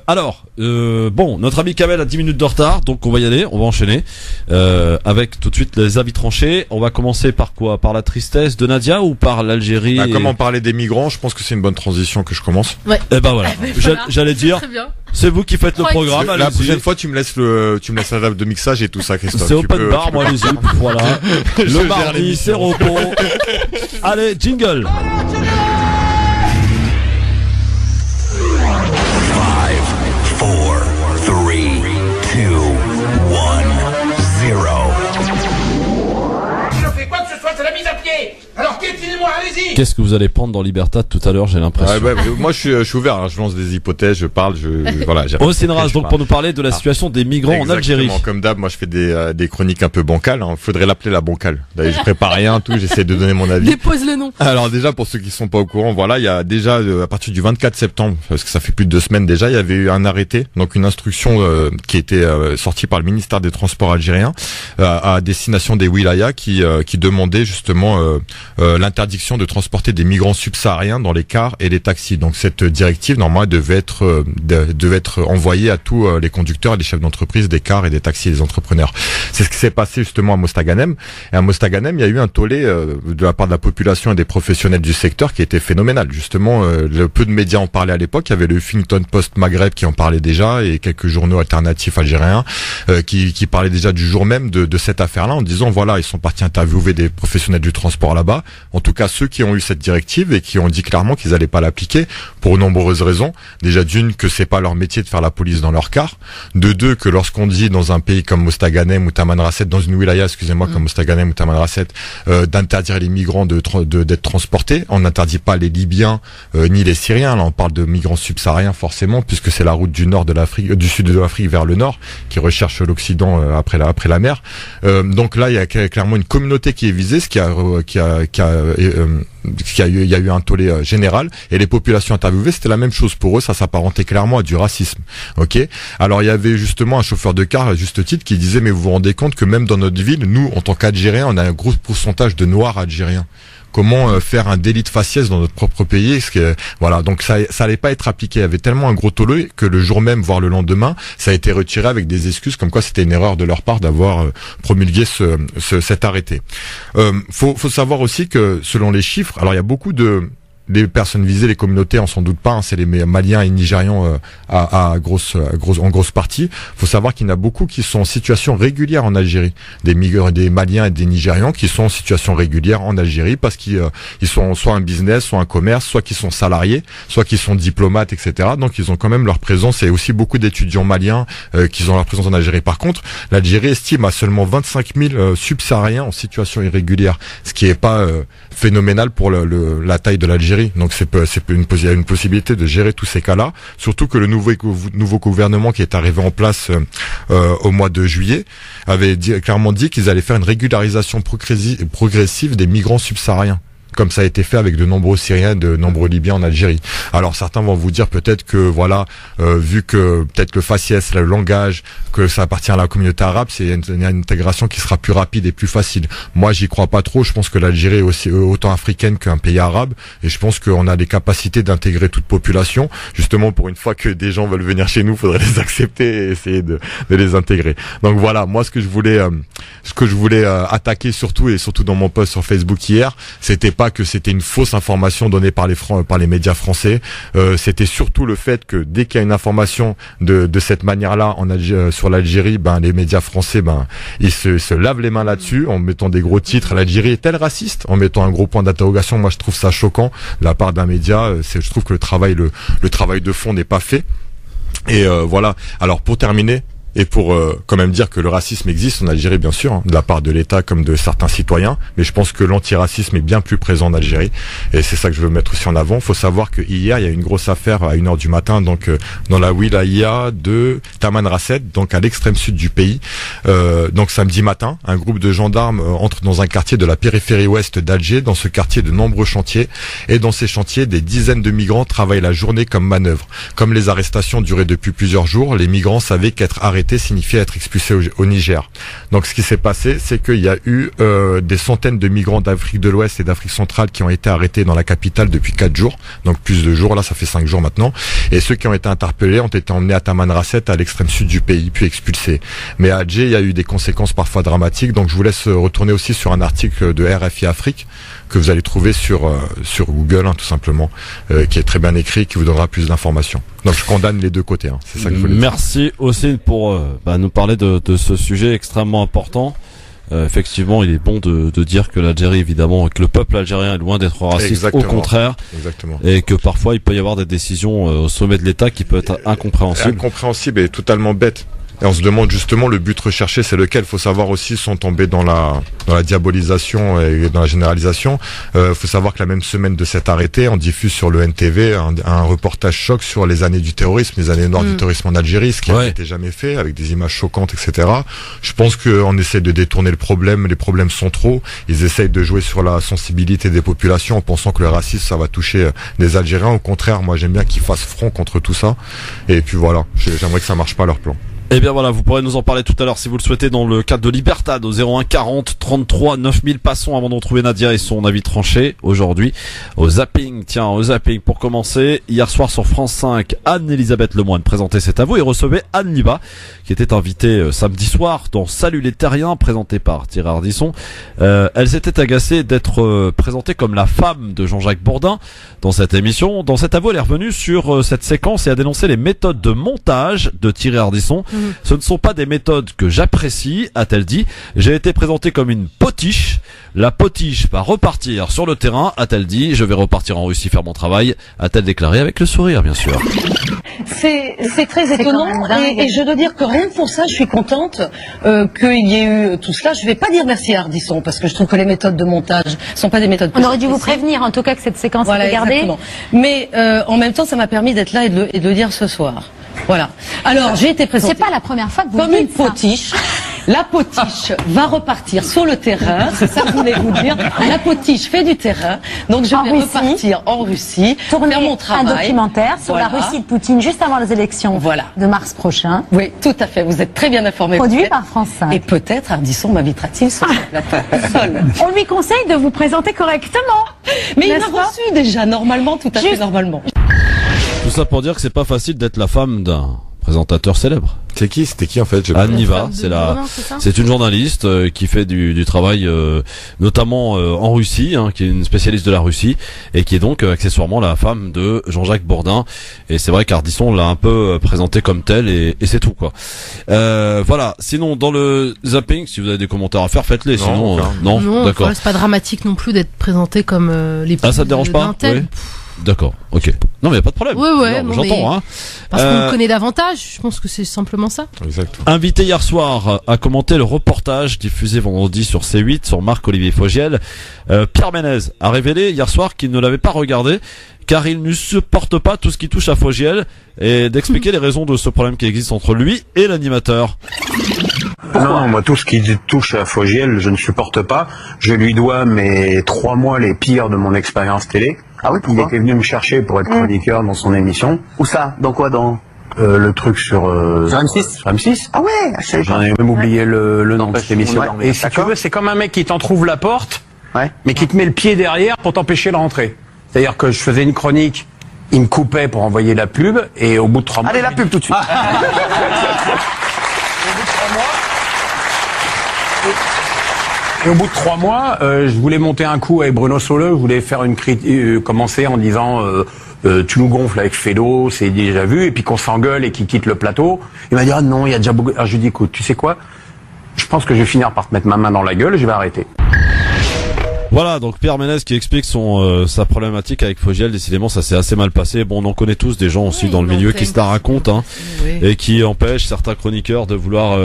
Alors, notre ami Kamel a 10 minutes de retard, donc on va y aller, on va enchaîner avec tout de suite les avis tranchés. On va commencer par quoi? Par la tristesse de Nadia ou par l'Algérie? Comment parler des migrants? Je pense que c'est une bonne transition que je commence. Ouais. Et voilà. J'allais dire. C'est vous qui faites le programme. La prochaine fois, tu me laisses la table de mixage et tout ça, Christophe. C'est open bar, moi, allez-y. Voilà. Le mardi, c'est repos. Allez, jingle. 5, 4, 3, 2, 1, 0. Je fais quoi que ce soit, c'est la mise à pied. Alors piétinez-moi, allez-y. Qu'est-ce que vous allez prendre dans Libertad tout à l'heure, j'ai l'impression. Moi je suis ouvert, je lance des hypothèses, je parle, voilà. Osinraj, donc pour nous parler de la situation des migrants en Algérie. Comme d'hab, moi je fais des chroniques un peu bancales, Faudrait l'appeler la bancale. D'ailleurs, je prépare rien, j'essaie de donner mon avis. Dépose le nom. Alors déjà, pour ceux qui sont pas au courant, voilà, il y a déjà, à partir du 24 septembre, parce que ça fait plus de 2 semaines déjà, il y avait eu un arrêté, donc une instruction qui était sortie par le ministère des Transports algérien à destination des wilayas qui demandait justement l'interdiction de transporter des migrants subsahariens dans les cars et les taxis. Donc cette directive normalement devait être envoyée à tous les conducteurs et les chefs d'entreprise des cars et des taxis et des entrepreneurs. C'est ce qui s'est passé justement à Mostaganem. Et à Mostaganem, il y a eu un tollé de la part de la population et des professionnels du secteur qui était phénoménal. Justement, le peu de médias en parlaient à l'époque. Il y avait le Huffington Post Maghreb qui en parlait déjà et quelques journaux alternatifs algériens qui parlaient déjà du jour même de cette affaire-là en disant voilà, ils sont partis interviewer des professionnels du transport là-bas. En tout cas, ceux qui ont eu cette directive et qui ont dit clairement qu'ils allaient pas l'appliquer pour nombreuses raisons. Déjà d'une, que c'est pas leur métier de faire la police dans leur car. De deux, que lorsqu'on dit dans un pays comme Mostaganem ou Tamanrasset, dans une wilaya, comme Mostaganem ou Tamanrasset, d'interdire les migrants d'être transportés. On n'interdit pas les Libyens ni les Syriens. Là, on parle de migrants subsahariens forcément, puisque c'est la route du nord de l'Afrique, du sud de l'Afrique vers le nord, qui recherche l'Occident après la mer. Donc là, il y a clairement une communauté qui est visée, il y a eu un tollé général et les populations interviewées, c'était la même chose pour eux, ça s'apparentait clairement à du racisme. Ok. Alors il y avait justement un chauffeur de car à juste titre qui disait mais vous vous rendez compte que même dans notre ville, nous en tant qu'Algériens, on a un gros pourcentage de noirs algériens. Comment faire un délit de faciès dans notre propre pays? Voilà, donc ça allait pas être appliqué. Il y avait tellement un gros tollé que le jour même, voire le lendemain, ça a été retiré avec des excuses comme quoi c'était une erreur de leur part d'avoir promulgué cet arrêté. Faut savoir aussi que selon les chiffres, alors il y a beaucoup les personnes visées, les communautés, on s'en doute pas, c'est les Maliens et Nigérians en grosse partie. Faut savoir qu'il y en a beaucoup qui sont en situation régulière en Algérie. Des Maliens et des Nigérians qui sont en situation régulière en Algérie parce qu'ils sont soit un business, soit un commerce, soit qu'ils sont salariés, soit qu'ils sont diplomates, etc. Donc ils ont quand même leur présence et aussi beaucoup d'étudiants maliens qui ont leur présence en Algérie. Par contre, l'Algérie estime à seulement 25 000 subsahariens en situation irrégulière, ce qui est pas phénoménal pour la taille de l'Algérie. Donc il y a une possibilité de gérer tous ces cas-là, surtout que le nouveau gouvernement qui est arrivé en place au mois de juillet avait clairement dit qu'ils allaient faire une régularisation progressive des migrants subsahariens, comme ça a été fait avec de nombreux Syriens, de nombreux Libyens en Algérie. Alors certains vont vous dire peut-être que voilà, vu que peut-être le faciès, le langage, que ça appartient à la communauté arabe, c'est une intégration qui sera plus rapide et plus facile. Moi, j'y crois pas trop. Je pense que l'Algérie est aussi autant africaine qu'un pays arabe, et je pense qu'on a les capacités d'intégrer toute population. Justement, pour une fois que des gens veulent venir chez nous, faudrait les accepter et essayer de les intégrer. Donc voilà, moi ce que je voulais attaquer surtout dans mon post sur Facebook hier, c'était pas que c'était une fausse information donnée par les médias français. C'était surtout le fait que dès qu'il y a une information de cette manière-là sur l'Algérie, les médias français, ils se lavent les mains là-dessus en mettant des gros titres. L'Algérie est-elle raciste? En mettant un gros point d'interrogation. Moi, je trouve ça choquant de la part d'un média. Je trouve que le travail de fond n'est pas fait. Et voilà. Alors pour terminer, et pour quand même dire que le racisme existe en Algérie, bien sûr, de la part de l'État comme de certains citoyens, mais je pense que l'antiracisme est bien plus présent en Algérie, et c'est ça que je veux mettre aussi en avant. Faut savoir que hier, il y a eu une grosse affaire à 1h du matin, donc dans la wilaya de Tamanrasset, donc à l'extrême sud du pays. Donc samedi matin, un groupe de gendarmes entre dans un quartier de la périphérie ouest d'Alger. Dans ce quartier, de nombreux chantiers, et dans ces chantiers, des dizaines de migrants travaillent la journée comme manœuvre. Comme les arrestations duraient depuis plusieurs jours, les migrants savaient qu'être arrêtés signifiait être expulsé au Niger. Donc ce qui s'est passé, c'est qu'il y a eu des centaines de migrants d'Afrique de l'Ouest et d'Afrique centrale qui ont été arrêtés dans la capitale depuis 4 jours, donc plus de jours, là ça fait 5 jours maintenant, et ceux qui ont été interpellés ont été emmenés à Tamanrasset, à l'extrême sud du pays, puis expulsés. Mais à Alger, il y a eu des conséquences parfois dramatiques, donc je vous laisse retourner aussi sur un article de RFI Afrique que vous allez trouver sur Google, tout simplement, qui est très bien écrit, qui vous donnera plus d'informations. Donc je condamne les deux côtés, c'est ça que je voulais dire. Merci aussi pour nous parler de ce sujet extrêmement important. Effectivement, il est bon de dire que l'Algérie, évidemment, que le peuple algérien est loin d'être raciste. Exactement. Au contraire. Exactement. Et que parfois il peut y avoir des décisions au sommet de l'État qui peuvent être incompréhensibles. Incompréhensibles et totalement bêtes. Et on se demande justement le but recherché, c'est lequel. Faut savoir aussi, sans tomber dans la diabolisation et dans la généralisation, faut savoir que la même semaine de cet arrêté, on diffuse sur le NTV un reportage choc sur les années du terrorisme, les années noires du terrorisme en Algérie, ce qui n'a été jamais fait, avec des images choquantes, etc. Je pense qu'on essaie de détourner le problème, les problèmes sont trop, ils essayent de jouer sur la sensibilité des populations en pensant que le racisme, ça va toucher des Algériens. Au contraire, moi j'aime bien qu'ils fassent front contre tout ça, et puis voilà, j'aimerais que ça marche pas leur plan. Eh bien voilà, vous pourrez nous en parler tout à l'heure si vous le souhaitez dans le cadre de Libertad au 01 40 33 9000. Passons avant de retrouver Nadia et son avis tranché aujourd'hui au zapping. Tiens, au zapping pour commencer, hier soir sur France 5, Anne-Elisabeth Lemoine présentait cet avou et recevait Anne Liva qui était invitée samedi soir dans Salut les Terriens présenté par Thierry Ardisson. Elle s'était agacée d'être présentée comme la femme de Jean-Jacques Bourdin dans cette émission. Dans cet avou, elle est revenue sur cette séquence et a dénoncé les méthodes de montage de Thierry Ardisson. Ce ne sont pas des méthodes que j'apprécie, a-t-elle dit. J'ai été présentée comme une potiche. La potiche va repartir sur le terrain, a-t-elle dit. Je vais repartir en Russie faire mon travail, a-t-elle déclaré avec le sourire, bien sûr. C'est très étonnant et je dois dire que rien que pour ça, je suis contente qu'il y ait eu tout cela. Je vais pas dire merci à Ardisson parce que je trouve que les méthodes de montage sont pas des méthodes. On aurait dû vous prévenir en tout cas que cette séquence était gardée. Exactement. Mais en même temps, ça m'a permis d'être là et de le dire ce soir. Voilà. Alors, j'ai été présentée. C'est pas la première fois que vous comme dites une potiche. La potiche va repartir sur le terrain, c'est ça que je voulais vous dire. La potiche fait du terrain, donc je vais repartir en Russie, faire mon travail. Un documentaire sur la Russie de Poutine juste avant les élections de mars prochain. Oui, tout à fait, vous êtes très bien informés. Produit par France 5. Et peut-être Ardisson m'invitera-t-il sur ce plateau. On lui conseille de vous présenter correctement. Mais il m'a reçu déjà, normalement, tout à fait normalement. Tout ça pour dire que c'est pas facile d'être la femme d'un présentateur célèbre. C'est qui? C'était qui en fait? Anne Liva, c'est une journaliste qui fait du travail notamment en Russie, qui est une spécialiste de la Russie et qui est donc accessoirement la femme de Jean-Jacques Bourdin. Et c'est vrai qu'Ardisson l'a un peu présenté comme telle et c'est tout quoi. Voilà. Sinon dans le zapping, si vous avez des commentaires à faire, faites-les. Sinon non, d'accord. C'est pas dramatique non plus d'être présenté comme les. Ah, ça te dérange pas? Oui. D'accord, ok. Non mais y a pas de problème. J'entends. Parce qu'on le connaît davantage, je pense que c'est simplement ça. Exactement. Invité hier soir à commenter le reportage diffusé vendredi sur C8 sur Marc-Olivier Fogiel, Pierre Ménez a révélé hier soir qu'il ne l'avait pas regardé car il ne supporte pas tout ce qui touche à Fogiel et d'expliquer les raisons de ce problème qui existe entre lui et l'animateur. Non, moi tout ce qui touche à Fogiel, je ne supporte pas. Je lui dois mes 3 mois les pires de mon expérience télé. Ah oui, il était venu me chercher pour être chroniqueur dans son émission. Où ça? Dans quoi? Dans le truc sur M6. Sur M6. Ah ouais, je savais pas. J'en ai même oublié le nom de cette émission. Et si tu veux, c'est comme un mec qui t'en trouve la porte, mais qui te met le pied derrière pour t'empêcher de rentrer. C'est-à-dire que je faisais une chronique, il me coupait pour envoyer la pub, et au bout de 3 mois... Allez, la pub tout de suite. Et au bout de 3 mois, je voulais monter un coup avec Bruno Soleux, je voulais faire une commencer en disant tu nous gonfles avec Fédo, c'est déjà vu, et puis qu'on s'engueule et qu'il quitte le plateau. Il m'a dit ah non, il y a déjà beaucoup. Alors je lui ai dit écoute, tu sais quoi, je pense que je vais finir par te mettre ma main dans la gueule, je vais arrêter. Voilà, donc Pierre Ménez qui explique sa problématique avec Fogiel. Décidément, ça s'est assez mal passé. Bon, on en connaît tous des gens aussi dans le milieu qui se la racontent, et qui empêchent certains chroniqueurs de vouloir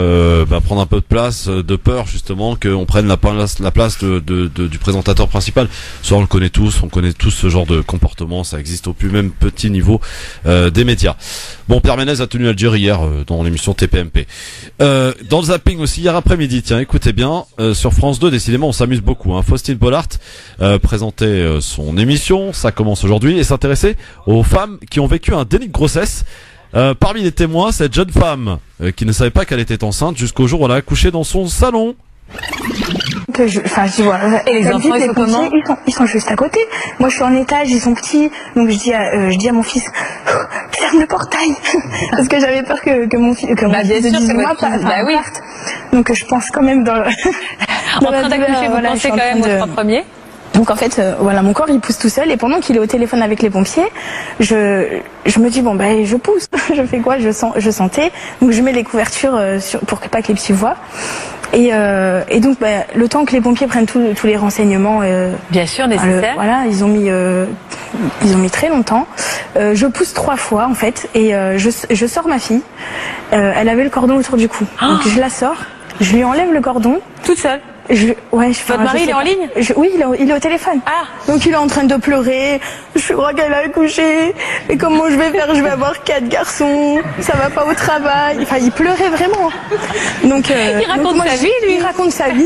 prendre un peu de place, de peur justement qu'on prenne la place du présentateur principal. Ça, on le connaît tous, ce genre de comportement. Ça existe au plus même petit niveau des médias. Bon, Pierre Ménez a tenu à le dire hier dans l'émission TPMP. Dans le zapping aussi hier après-midi, tiens, écoutez bien, sur France 2, décidément, on s'amuse beaucoup. Faustine Bollard présentait son émission, ça commence aujourd'hui, et s'intéressait aux femmes qui ont vécu un déni de grossesse. Parmi les témoins, cette jeune femme qui ne savait pas qu'elle était enceinte jusqu'au jour où elle a accouché dans son salon. Je vois. Et les enfants, ils sont juste à côté. Moi, je suis en étage, ils sont petits, donc je dis à mon fils, ferme le portail, parce que j'avais peur que mon fils de 18 mois parte. Donc je pense quand même dans en train d'accoucher, vous pensez quand même aux 3 premiers. Donc en fait, mon corps il pousse tout seul, et pendant qu'il est au téléphone avec les pompiers, je me dis je pousse. Je fais quoi? Je sentais, donc je mets les couvertures pour pas que les petits voient. Et donc le temps que les pompiers prennent tous les renseignements, bien sûr nécessaire. Ils ont mis très longtemps. Je pousse 3 fois en fait, et je sors ma fille. Elle avait le cordon autour du cou, donc je la sors, je lui enlève le cordon toute seule. Votre mari, il est en ligne? Oui, il est au téléphone. Donc il est en train de pleurer. Je crois qu'elle a accouché. Et comment je vais faire? Je vais avoir 4 garçons. Ça va pas au travail. Enfin, il pleurait vraiment. Donc, il raconte sa vie, lui. Il raconte sa vie.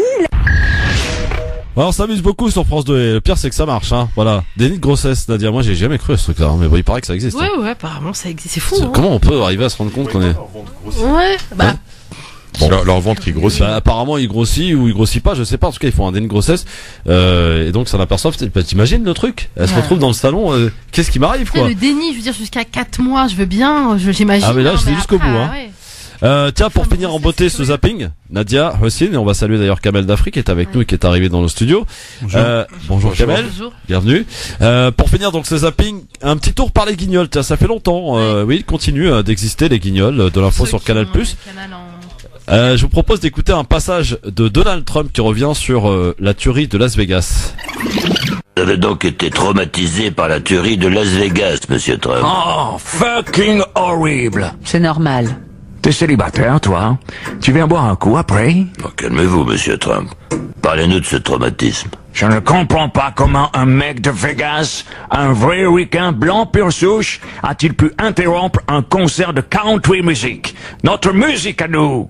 Ouais, on s'amuse beaucoup sur France 2 et le pire c'est que ça marche, hein. Voilà. Déni de grossesse, Nadia. Moi j'ai jamais cru à ce truc-là, hein. Mais bon, il paraît que ça existe. Ouais, hein. ouais, apparemment ça existe. C'est fou. Hein. Comment on peut arriver à se rendre compte qu'on est. Ouais, bah. Bon. Leur ventre il grossit. Bah, apparemment il grossit ou il grossit pas, je sais pas. En tout cas ils font un déni de grossesse et donc ça l'aperçoivent. Bah, t'imagines le truc. Elle se retrouve dans le salon. Qu'est-ce qui m'arrive quoi? Le déni, je veux dire jusqu'à 4 mois, je veux bien, j'imagine. Ah mais là c'est jusqu'au bout. Hein. Ouais. Tiens, pour finir en beauté ce zapping, Nadia Hossein, et on va saluer d'ailleurs Kamel Dafri qui est avec nous et qui est arrivé dans le studio. Bonjour Kamel, bienvenue. Pour finir donc ce zapping, un petit tour par les guignols. Tiens, ça fait longtemps, oui, il continue d'exister les guignols de l'info sur Canal+. Je vous propose d'écouter un passage de Donald Trump qui revient sur la tuerie de Las Vegas. Vous avez donc été traumatisé par la tuerie de Las Vegas, monsieur Trump. Oh, fucking horrible. C'est normal. T'es célibataire, toi? Tu viens boire un coup après? Oh, calmez-vous, monsieur Trump. Parlez-nous de ce traumatisme. Je ne comprends pas comment un mec de Vegas, un vrai ricain blanc pure souche, a-t-il pu interrompre un concert de country music? Notre musique à nous!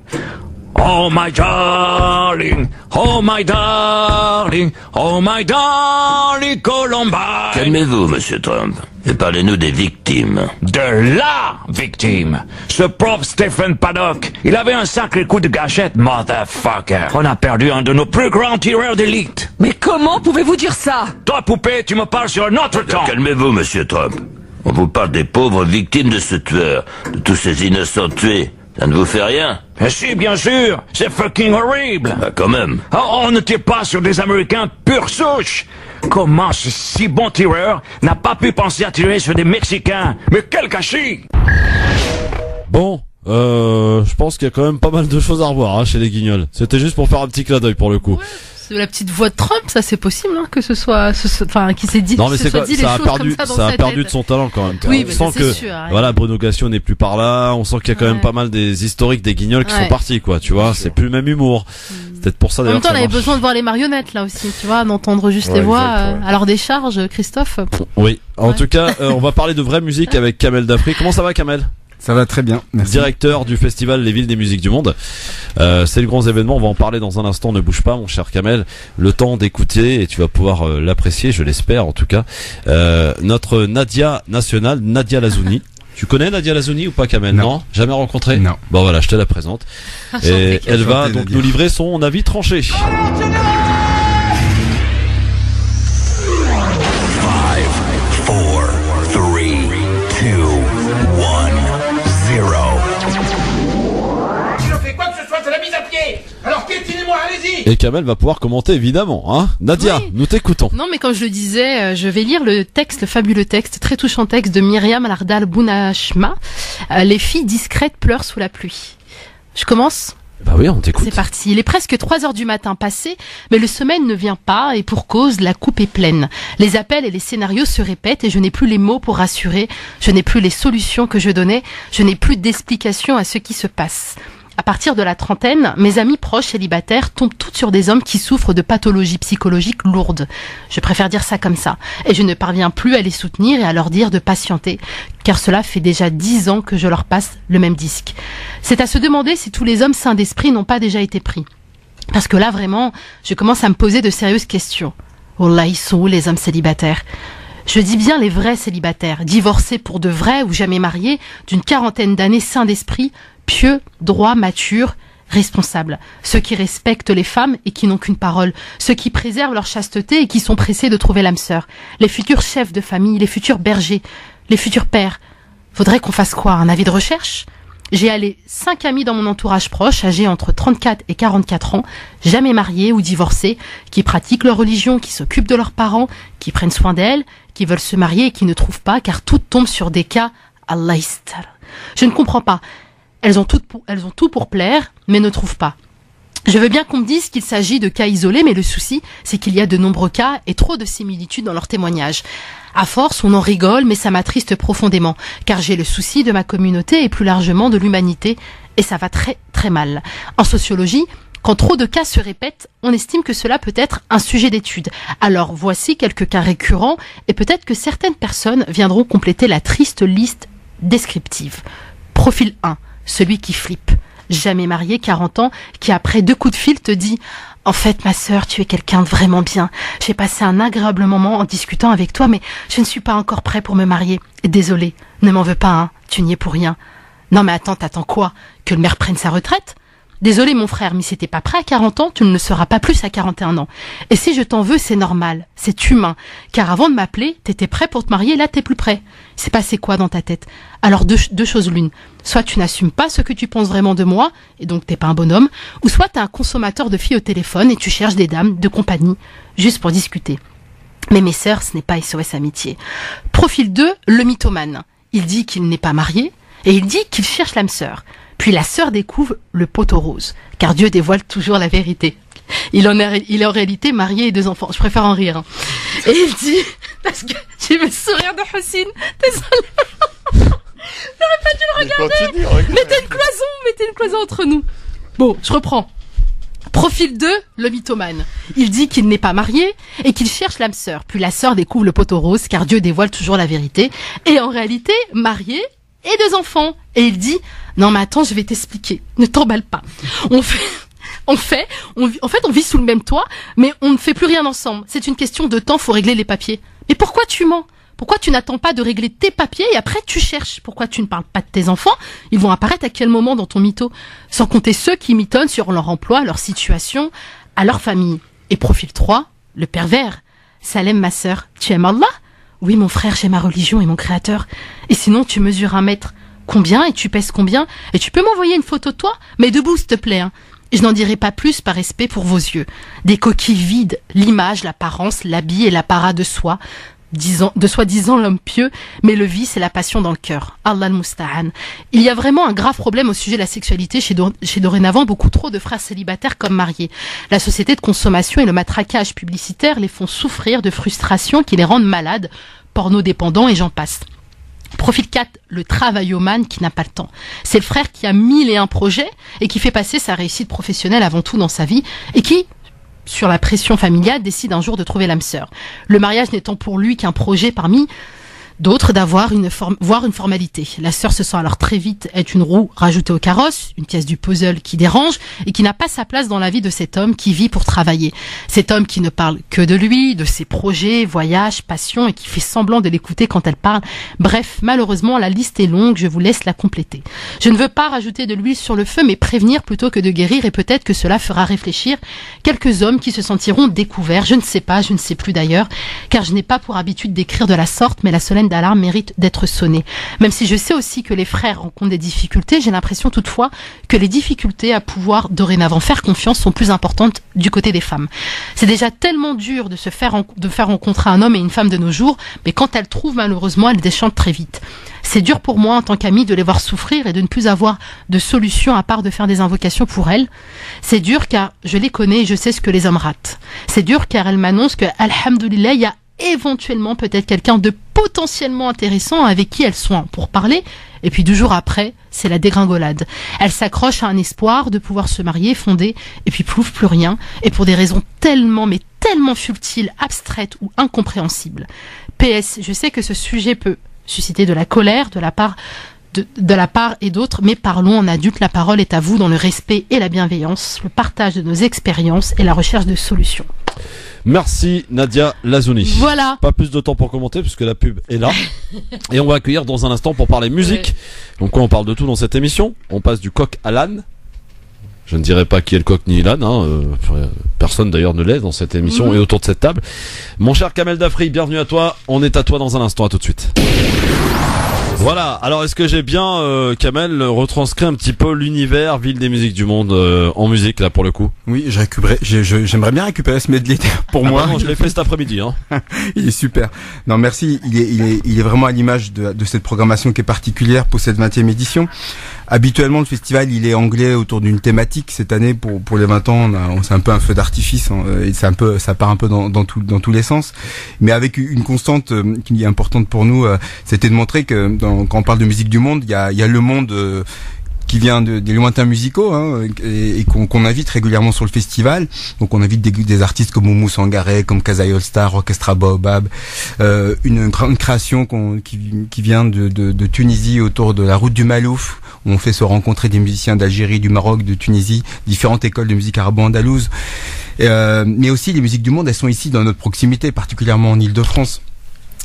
Oh my darling, oh my darling, oh my darling Columbine. Calmez-vous, monsieur Trump, et parlez-nous des victimes. De la victime. Ce pauvre Stephen Paddock, il avait un sacré coup de gâchette, motherfucker. On a perdu un de nos plus grands tireurs d'élite. Mais comment pouvez-vous dire ça? Toi, poupée, tu me parles sur un autre temps. Calmez-vous, monsieur Trump. On vous parle des pauvres victimes de ce tueur, de tous ces innocents tués. Ça ne vous fait rien? Si, bien sûr, c'est fucking horrible. Bah, quand même. On ne tire pas sur des Américains pure souche. Comment ce si bon tireur n'a pas pu penser à tirer sur des Mexicains? Mais quel gâchis! Bon, je pense qu'il y a quand même pas mal de choses à revoir hein, chez les guignols. C'était juste pour faire un petit clin d'œil pour le coup. Ouais. La petite voix de Trump, ça c'est possible hein, que ce soit, enfin, qui s'est dit. Non mais c'est quoi, dit ça les a choses perdu, comme ça, ça a perdu tête. de son talent quand même. Oui, on sent que, sûr, ouais. voilà, Bruno Gassio n'est plus par là. On sent qu'il y a quand même pas mal des historiques des guignols qui sont partis, quoi. Tu vois, c'est plus le même humour. C'est peut-être pour ça d'ailleurs. En même temps, on avait besoin de voir les marionnettes là aussi, tu vois, d'entendre juste les voix. À leur décharge, Christophe. Oui. En tout cas, on va parler de vraie musique avec Kamel Dafri. Comment ça va, Kamel? Ça va très bien, merci. Directeur du festival Les Villes des Musiques du Monde. C'est le grand événement, on va en parler dans un instant, ne bouge pas mon cher Kamel. Le temps d'écouter et tu vas pouvoir l'apprécier, je l'espère en tout cas. Notre Nadia nationale, Nadia Lazouni. Tu connais Nadia Lazouni ou pas Kamel? Non. Jamais rencontré? Non. Bon voilà, je te la présente. Et elle va donc nous livrer son avis tranché. 5, 4, 3, 2, 1, 0. Je fais quoi que ce soit, c'est la mise à pied. Alors piétinez-moi, allez-y. Et Kamel va pouvoir commenter évidemment, hein. Nadia, nous t'écoutons. Non, mais comme je le disais, je vais lire le texte, le fabuleux texte, très touchant texte de Myriam Lardal Bounachma. Les filles discrètes pleurent sous la pluie. Je commence? Bah oui, on t'écoute. C'est parti. Il est presque 3h du matin passé, mais le sommeil ne vient pas et pour cause, la coupe est pleine. Les appels et les scénarios se répètent et je n'ai plus les mots pour rassurer, je n'ai plus les solutions que je donnais, je n'ai plus d'explication à ce qui se passe. À partir de la trentaine, mes amis proches célibataires tombent toutes sur des hommes qui souffrent de pathologies psychologiques lourdes. Je préfère dire ça comme ça. Et je ne parviens plus à les soutenir et à leur dire de patienter, car cela fait déjà 10 ans que je leur passe le même disque. C'est à se demander si tous les hommes sains d'esprit n'ont pas déjà été pris. Parce que là, vraiment, je commence à me poser de sérieuses questions. Oh là, ils sont où les hommes célibataires ? Je dis bien les vrais célibataires, divorcés pour de vrai ou jamais mariés, d'une 40aine d'années sains d'esprit, pieux, droits, matures, responsables. Ceux qui respectent les femmes et qui n'ont qu'une parole. Ceux qui préservent leur chasteté et qui sont pressés de trouver l'âme sœur. Les futurs chefs de famille, les futurs bergers, les futurs pères. Faudrait qu'on fasse quoi? Un avis de recherche? J'ai allé 5 amis dans mon entourage proche, âgés entre 34 et 44 ans, jamais mariés ou divorcés, qui pratiquent leur religion, qui s'occupent de leurs parents, qui prennent soin d'elles, qui veulent se marier et qui ne trouvent pas, car tout tombe sur des cas Allah istar. Je ne comprends pas. Elles ont tout pour plaire, mais ne trouvent pas. Je veux bien qu'on me dise qu'il s'agit de cas isolés, mais le souci, c'est qu'il y a de nombreux cas et trop de similitudes dans leurs témoignages. À force, on en rigole, mais ça m'attriste profondément, car j'ai le souci de ma communauté et plus largement de l'humanité, et ça va très très mal. En sociologie, quand trop de cas se répètent, on estime que cela peut être un sujet d'étude. Alors voici quelques cas récurrents, et peut-être que certaines personnes viendront compléter la triste liste descriptive. Profil 1, celui qui flippe. jamais mariée, 40 ans, qui après 2 coups de fil te dit « En fait, ma sœur, tu es quelqu'un de vraiment bien. J'ai passé un agréable moment en discutant avec toi, mais je ne suis pas encore prêt pour me marier. Désolé, ne m'en veux pas, hein, tu n'y es pour rien. Non mais attends, t'attends quoi? Que le maire prenne sa retraite? Désolé mon frère, mais si t'es pas prêt à 40 ans, tu ne le seras pas plus à 41 ans. Et si je t'en veux, c'est normal, c'est humain. Car avant de m'appeler, t'étais prêt pour te marier, là t'es plus prêt. C'est passé quoi dans ta tête? Alors deux choses l'une. Soit tu n'assumes pas ce que tu penses vraiment de moi, et donc t'es pas un bonhomme, ou soit t'es un consommateur de filles au téléphone et tu cherches des dames de compagnie, juste pour discuter. Mais mes sœurs, ce n'est pas SOS Amitié. Profil 2, le mythomane. Il dit qu'il n'est pas marié, et il dit qu'il cherche l'âme sœur. Puis la sœur découvre le poteau rose, car Dieu dévoile toujours la vérité. Il est en réalité marié et 2 enfants. Je préfère en rire. Hein. Et il dit, parce que j'ai vu le sourire de Houssine, désolé. J'aurais pas dû le regarder. Mettez une cloison entre nous. Bon, je reprends. Profil 2, le mythomane. Il dit qu'il n'est pas marié et qu'il cherche l'âme sœur. Puis la sœur découvre le poteau rose, car Dieu dévoile toujours la vérité. Et en réalité, marié et 2 enfants. Et il dit, non mais attends, je vais t'expliquer. Ne t'emballe pas. On vit sous le même toit, mais on ne fait plus rien ensemble. C'est une question de temps, faut régler les papiers. Mais pourquoi tu mens? Pourquoi tu n'attends pas de régler tes papiers et après tu cherches? Pourquoi tu ne parles pas de tes enfants? Ils vont apparaître à quel moment dans ton mytho? Sans compter ceux qui mitonnent sur leur emploi, leur situation, à leur famille. Et profil 3, le pervers. Salem, ma sœur, tu aimes Allah? Oui, mon frère, j'ai ma religion et mon créateur. Et sinon, tu mesures 1 mètre. Combien? Et tu pèses combien? Et tu peux m'envoyer une photo de toi? Mais debout, s'il te plaît, hein. Je n'en dirai pas plus par respect pour vos yeux. Des coquilles vides, l'image, l'apparence, l'habit et l'apparat de soi. De soi-disant l'homme pieux, mais le vice et la passion dans le cœur. Allah al-Musta'an. Il y a vraiment un grave problème au sujet de la sexualité chez dorénavant beaucoup trop de frères célibataires comme mariés. La société de consommation et le matraquage publicitaire les font souffrir de frustrations qui les rendent malades, porno-dépendants et j'en passe. Profil 4, le travaillomane qui n'a pas le temps. C'est le frère qui a 1001 projets et qui fait passer sa réussite professionnelle avant tout dans sa vie et qui, sur la pression familiale, décide un jour de trouver l'âme sœur. Le mariage n'étant pour lui qu'un projet parmi d'autres d'avoir voire une formalité. La sœur se sent alors très vite être une roue rajoutée au carrosse, une pièce du puzzle qui dérange et qui n'a pas sa place dans la vie de cet homme qui vit pour travailler. Cet homme qui ne parle que de lui, de ses projets, voyages, passions et qui fait semblant de l'écouter quand elle parle. Bref, malheureusement, la liste est longue, je vous laisse la compléter. Je ne veux pas rajouter de l'huile sur le feu, mais prévenir plutôt que de guérir et peut-être que cela fera réfléchir quelques hommes qui se sentiront découverts. Je ne sais pas, je ne sais plus d'ailleurs, car je n'ai pas pour habitude d'écrire de la sorte, mais la sonnette d'alarme mérite d'être sonnée. Même si je sais aussi que les frères rencontrent des difficultés, j'ai l'impression toutefois que les difficultés à pouvoir dorénavant faire confiance sont plus importantes du côté des femmes. C'est déjà tellement dur de faire rencontrer un homme et une femme de nos jours, mais quand elles trouvent, malheureusement, elles déchantent très vite. C'est dur pour moi en tant qu'amie de les voir souffrir et de ne plus avoir de solution à part de faire des invocations pour elles. C'est dur car je les connais et je sais ce que les hommes ratent. C'est dur car elles m'annoncent que, alhamdoulilah, il y a éventuellement peut-être quelqu'un de potentiellement intéressant avec qui elles sont pour parler, et puis 2 jours après, c'est la dégringolade. Elles s'accrochent à un espoir de pouvoir se marier, fonder, et puis plouf, plus rien, et pour des raisons tellement futiles, abstraites ou incompréhensibles. PS, je sais que ce sujet peut susciter de la colère de la part et d'autres, mais parlons en adulte, la parole est à vous dans le respect et la bienveillance, le partage de nos expériences et la recherche de solutions. Merci Nadia Lazouni. Voilà. Pas plus de temps pour commenter puisque la pub est là. Et on va accueillir dans un instant pour parler musique. Ouais. Donc quoi, on parle de tout dans cette émission. On passe du coq à l'âne. Je ne dirais pas qui est le coq ni l'âne. Personne d'ailleurs ne l'est dans cette émission et autour de cette table. Mon cher Kamel Dafri, bienvenue à toi. On est à toi dans un instant. À tout de suite. Voilà, alors est-ce que j'ai bien, Kamel, retranscrit un petit peu l'univers Ville des musiques du monde en musique, là, pour le coup? Oui, j'aimerais bien récupérer ce medley pour moi. Non, je l'ai fait cet après-midi. Hein. Il est super. Non, merci, il est vraiment à l'image de cette programmation qui est particulière pour cette 20e édition. Habituellement, le festival, il est anglais autour d'une thématique. Cette année, pour les 20 ans, c'est un peu un feu d'artifice, et ça part un peu dans tous les sens. Mais avec une constante qui est importante pour nous, c'était de montrer que quand on parle de musique du monde, il y a le monde vient des lointains musicaux, hein, et qu'on invite régulièrement sur le festival. Donc on invite des artistes comme Moumou Sangaré, comme Kazaï All Star, Orchestra Baobab, une grande création qui vient de Tunisie autour de la route du Malouf, où on fait se rencontrer des musiciens d'Algérie, du Maroc, de Tunisie, différentes écoles de musique arabo-andalouse. Mais aussi les musiques du monde, elles sont ici dans notre proximité, particulièrement en Île-de-France.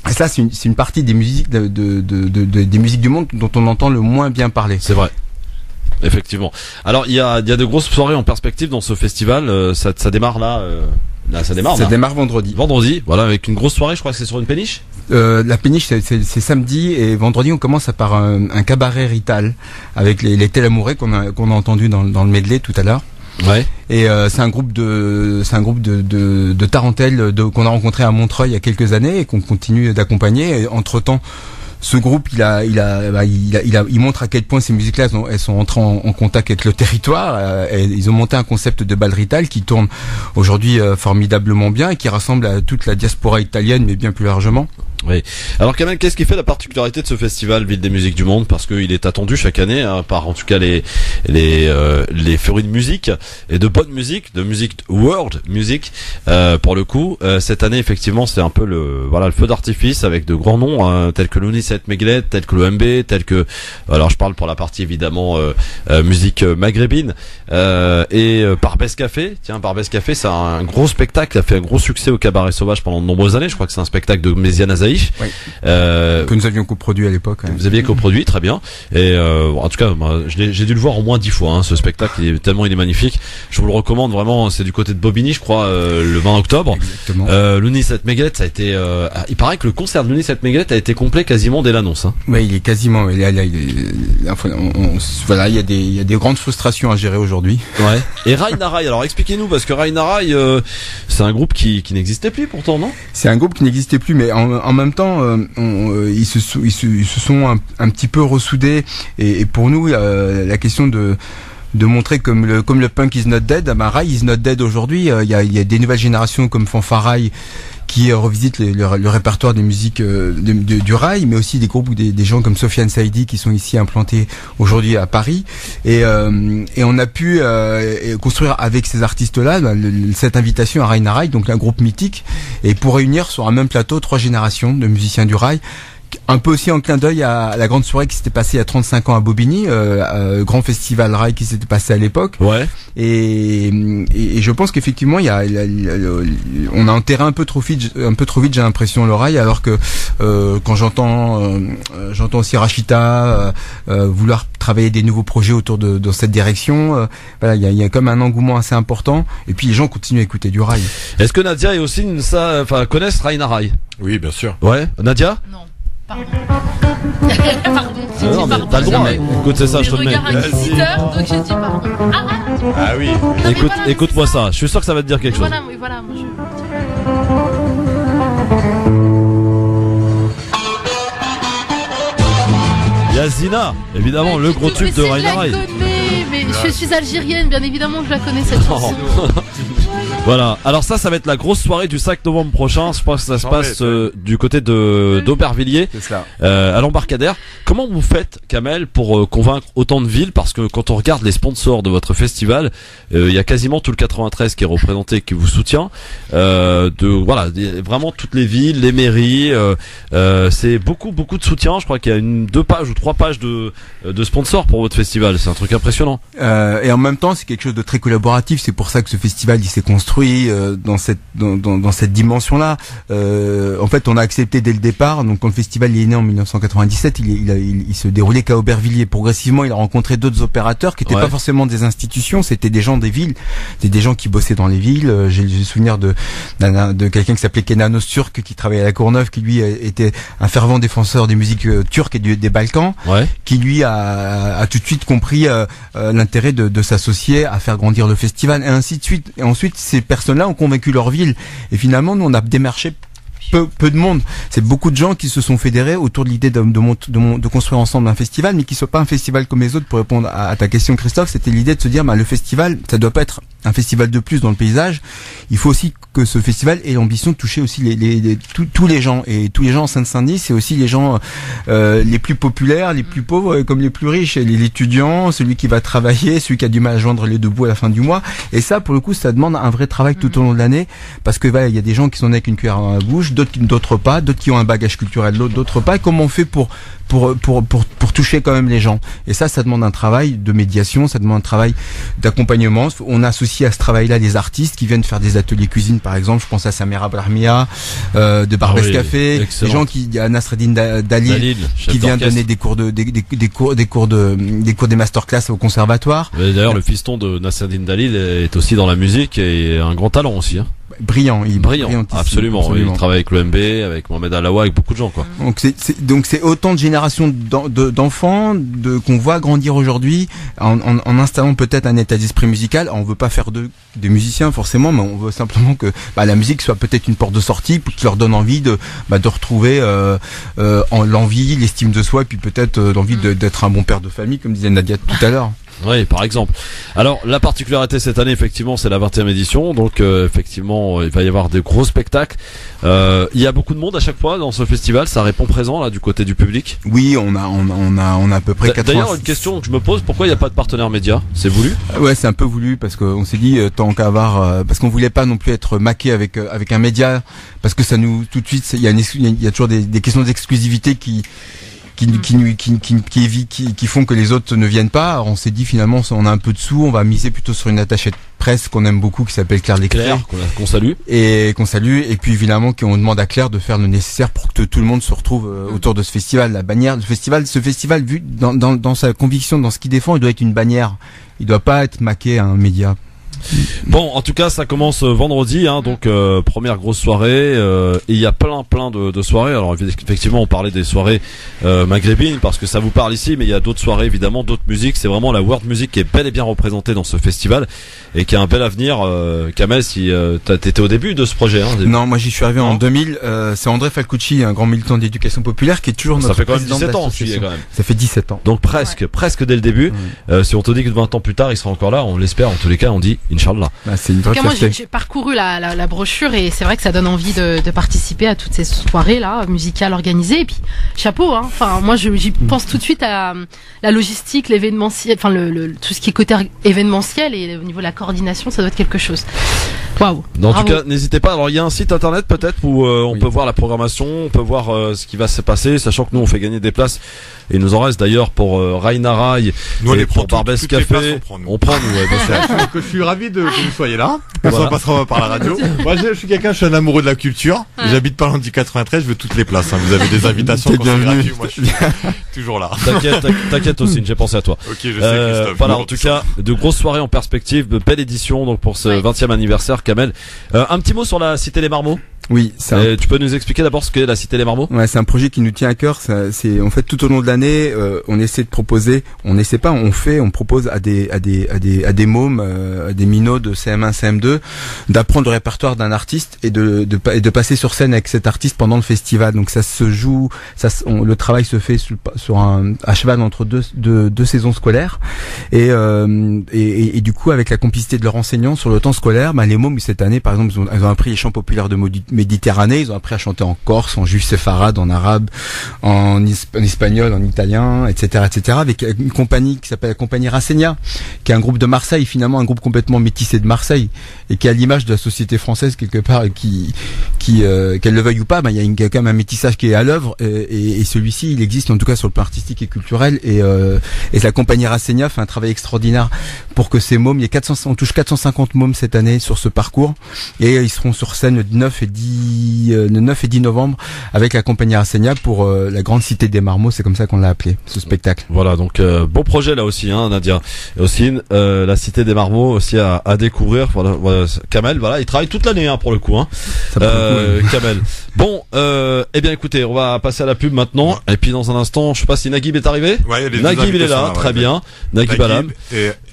Et ça, c'est une partie des musiques des musiques du monde dont on entend le moins bien parler. C'est vrai. Effectivement. Alors il y a de grosses soirées en perspective dans ce festival. Ça démarre là. Ça démarre vendredi. Vendredi, voilà, avec une grosse soirée. Je crois que c'est sur une péniche. La péniche, c'est samedi, et vendredi on commence par un cabaret Rital avec les Télamourés qu'on a entendu dans le medley tout à l'heure. Ouais. Et c'est un groupe de tarentelles qu'on a rencontré à Montreuil il y a quelques années et qu'on continue d'accompagner. Entre temps, ce groupe, il montre à quel point ces musiques-là, elles sont entrées en contact avec le territoire. Et ils ont monté un concept de bal Rital qui tourne aujourd'hui formidablement bien et qui rassemble à toute la diaspora italienne, mais bien plus largement. Oui. Alors Kamel, qu'est-ce qui fait la particularité de ce festival Ville des musiques du monde? Parce qu'il est attendu chaque année, hein, par en tout cas les férus de musique et de bonne musique, de musique world music. Pour le coup, cette année effectivement c'est un peu le feu d'artifice avec de grands noms, hein, tels que l'Unicet Meglet, tels que l'OMB, tels que, alors je parle pour la partie évidemment musique maghrébine, et Barbès Café. Tiens, Barbès Café, c'est un gros spectacle qui a fait un gros succès au Cabaret Sauvage pendant de nombreuses années. Je crois que c'est un spectacle de Méziane Azaïch. Oui. Que nous avions coproduit à l'époque. Hein. Vous aviez coproduit, très bien. Et en tout cas, j'ai dû le voir au moins 10 fois. Hein, ce spectacle, il est magnifique. Je vous le recommande vraiment. C'est du côté de Bobigny, je crois, le 20 octobre. Exactement. L'Unicet Meglet, ça a été. Il paraît que le concert de l'Unicet Meglet a été complet quasiment dès l'annonce. Hein. Oui, il est quasiment. Il y a des grandes frustrations à gérer aujourd'hui. Ouais. Et Raïnarai, alors expliquez-nous, parce que Raïnarai, c'est un groupe qui n'existait plus pourtant, non? C'est un groupe qui n'existait plus, mais en même temps, ils se sont un petit peu ressoudés, et pour nous, la question de montrer comme le punk is not dead, Rai is not dead aujourd'hui. Il y a des nouvelles générations comme Fanfaraï qui revisitent le répertoire des musiques du rail, mais aussi des groupes, des gens comme Sofiane Saïdi qui sont ici implantés aujourd'hui à Paris, et on a pu construire avec ces artistes-là cette invitation à Raïnarai, donc un groupe mythique, et pour réunir sur un même plateau 3 générations de musiciens du rail. Un peu aussi en clin d'œil à la grande soirée qui s'était passée il y a 35 ans à Bobigny, grand festival rail qui s'était passé à l'époque. Ouais. Et je pense qu'effectivement on a enterré un peu trop vite, j'ai l'impression, le rail, alors que quand j'entends aussi Rachita vouloir travailler des nouveaux projets autour dans cette direction, il y a comme un engouement assez important, et puis les gens continuent à écouter du rail. Est-ce que Nadia et aussi connaissent Raïnarai? Oui, bien sûr. Ouais, Nadia? Non. Pardon. J'ai dit pardon. T'as le droit. Écoute, c'est ça, je te le mets. Regarde inquisiteur, donc j'ai dit pardon. Ah oui. Écoute-moi ça. Je suis sûr que ça va te dire quelque chose. Voilà, moi je. Yazina, évidemment, le gros tube de Raïnarai. Mais je suis algérienne, bien évidemment que je la connais cette chanson. Voilà, alors ça va être la grosse soirée du 5 novembre prochain. Je pense que ça se passe du côté d'Aubervilliers, à l'Embarcadère. Comment vous faites, Kamel, pour convaincre autant de villes? Parce que quand on regarde les sponsors de votre festival, il y a quasiment tout le 93 qui est représenté, qui vous soutient. Vraiment toutes les villes, les mairies, c'est beaucoup de soutien. Je crois qu'il y a 2 pages ou 3 pages de sponsors pour votre festival. C'est un truc impressionnant. Et en même temps, c'est quelque chose de très collaboratif. C'est pour ça que ce festival, il s'est construit dans cette dimension-là. En fait, on a accepté dès le départ. Donc, quand le festival est né en 1997, il se déroulait qu'à Aubervilliers. Progressivement, il a rencontré d'autres opérateurs qui n'étaient pas forcément des institutions. C'était des gens des villes. C'était des gens qui bossaient dans les villes. J'ai le souvenir de quelqu'un qui s'appelait Kenan Öztürk, qui travaillait à la Courneuve, qui lui était un fervent défenseur des musiques turques et des Balkans, qui lui a tout de suite compris l'intérêt de s'associer à faire grandir le festival, et ainsi de suite. Et ensuite, ces personnes-là ont convaincu leur ville. Et finalement, nous, on a démarché peu de monde. C'est beaucoup de gens qui se sont fédérés autour de l'idée de construire ensemble un festival, mais qui soit pas un festival comme les autres. Pour répondre à ta question, Christophe, c'était l'idée de se dire, le festival, ça doit pas être un festival de plus dans le paysage. Il faut aussi que ce festival ait l'ambition de toucher aussi tous les gens. Et tous les gens en Seine-Saint-Denis, c'est aussi les gens les plus populaires, les plus pauvres, comme les plus riches. L'étudiant, celui qui va travailler, celui qui a du mal à joindre les deux bouts à la fin du mois. Et ça, pour le coup, ça demande un vrai travail tout au long de l'année, parce que il y a des gens qui sont nés avec une cuillère dans la bouche, d'autres pas, d'autres qui ont un bagage culturel, d'autres pas. Et comment on fait pour toucher quand même les gens? Et ça demande un travail de médiation, ça demande un travail d'accompagnement. On associe à ce travail-là les artistes qui viennent faire des ateliers cuisine, par exemple. Je pense à Samira Brahmia de Barbès Café, des gens à Nasreddine Dalil qui vient donner des cours des masterclass au conservatoire. D'ailleurs, le fiston de Nasreddine Dalil est aussi dans la musique et un grand talent aussi. Brillant, absolument. Il travaille avec l'OMB, avec Mohamed Alaoua, avec beaucoup de gens, quoi. Donc c'est autant de générations d'enfants qu'on voit grandir aujourd'hui en installant peut-être un état d'esprit musical. On veut pas faire des musiciens forcément, mais on veut simplement que la musique soit peut-être une porte de sortie qui leur donne envie de retrouver l'envie, l'estime de soi, et puis peut-être l'envie d'être un bon père de famille, comme disait Nadia tout à l'heure. Oui, par exemple. Alors, la particularité cette année, effectivement, c'est la 20e édition. Donc, effectivement, il va y avoir des gros spectacles. Il y a beaucoup de monde à chaque fois dans ce festival. Ça répond présent, là, du côté du public. Oui, on a à peu près 80. D'ailleurs, une question que je me pose, pourquoi il n'y a pas de partenaire média? C'est voulu? Ouais, c'est un peu voulu, parce qu'on s'est dit, tant qu'à avoir, parce qu'on voulait pas non plus être maqué avec un média, parce que ça nous, tout de suite, il y a toujours des questions d'exclusivité qui font que les autres ne viennent pas. Alors on s'est dit, finalement, on a un peu de sous, on va miser plutôt sur une attachée de presse qu'on aime beaucoup, qui s'appelle Claire Leclerc, qu'on salue, et puis évidemment qu'on demande à Claire de faire le nécessaire pour que tout le monde se retrouve autour de ce festival. La bannière, ce festival, vu dans sa conviction, dans ce qu'il défend, il doit être une bannière. Il doit pas être maqué à un média. Bon, en tout cas, ça commence vendredi, donc première grosse soirée. Et il y a plein de soirées. Alors effectivement, on parlait des soirées maghrébines parce que ça vous parle ici, mais il y a d'autres soirées, évidemment, d'autres musiques. C'est vraiment la world music qui est bel et bien représentée dans ce festival et qui a un bel avenir. Kamel, si t'étais au début de ce projet, Non, moi j'y suis arrivé en 2000. C'est André Falcucci, un grand militant d'éducation populaire, qui est toujours notre président. Ça fait quand même 17 ans, quand même. Ça fait 17 ans. Donc presque dès le début. Si on te dit que 20 ans plus tard, il sera encore là, on l'espère. En tous les cas, on dit Inch'Allah. C'est une vraie fierté. Moi, j'ai parcouru la brochure et c'est vrai que ça donne envie de participer à toutes ces soirées là musicales organisées. Et puis chapeau, Enfin, moi, j'y pense tout de suite à la logistique, l'événementiel, enfin tout ce qui est côté événementiel, et au niveau de la coordination, ça doit être quelque chose. Waouh. En tout cas, n'hésitez pas. Alors, il y a un site internet peut-être où on peut voir la programmation, on peut voir ce qui va se passer, sachant que nous on fait gagner des places. Et il nous en reste d'ailleurs pour Raina Rai et pour Barbès Café. On prend nous, bien sûr. Je suis ravi que vous soyez là. Ça passera par la radio. Moi, je suis un amoureux de la culture. J'habite pas loin du 93. Je veux toutes les places. Vous avez des invitations quand c'est gratuit. Moi, je suis toujours là. T'inquiète aussi. J'ai pensé à toi. Ok, je sais, Christophe. Voilà, en tout cas, de grosses soirées en perspective, de belle édition donc pour ce 20e anniversaire, Kamel. Un petit mot sur la Cité des Marmots. Oui, tu peux nous expliquer d'abord ce qu'est la Cité des Marmots? Ouais, c'est un projet qui nous tient à cœur. C'est en fait tout au long de l'année, on essaie de proposer, on propose à des mômes, à des minots de CM1, CM2, d'apprendre le répertoire d'un artiste et de passer sur scène avec cet artiste pendant le festival. Donc ça se joue, le travail se fait à cheval entre deux saisons scolaires et du coup avec la complicité de leurs enseignants sur le temps scolaire, les mômes cette année par exemple ils ont appris les chants populaires de Méditerranée, ils ont appris à chanter en corse, en juif séfarade, en arabe, en espagnol, en italien, etc., avec une compagnie qui s'appelle la compagnie Rassegna, qui est un groupe de Marseille, finalement un groupe complètement métissé de Marseille, et qui a l'image de la société française quelque part, et qui qu'elle le veuille ou pas, il y a quand même un métissage qui est à l'œuvre, et celui-ci, il existe en tout cas sur le plan artistique et culturel, et la compagnie Rassegna fait un travail extraordinaire pour que ces mômes, on touche 450 mômes cette année sur ce parcours, et ils seront sur scène le 9 et 10 novembre avec la compagnie Rassegna pour la grande Cité des Marmots, c'est comme ça qu'on l'a appelé ce spectacle. Voilà, donc bon projet là aussi, Nadia. Et aussi la Cité des Marmots aussi à découvrir. Voilà, Kamel, il travaille toute l'année pour le coup. Kamel. Bon, eh bien écoutez, on va passer à la pub maintenant. Et puis dans un instant, je sais pas si Naguib est arrivé. Ouais, Naguib il est là, très bien. Naguib Alam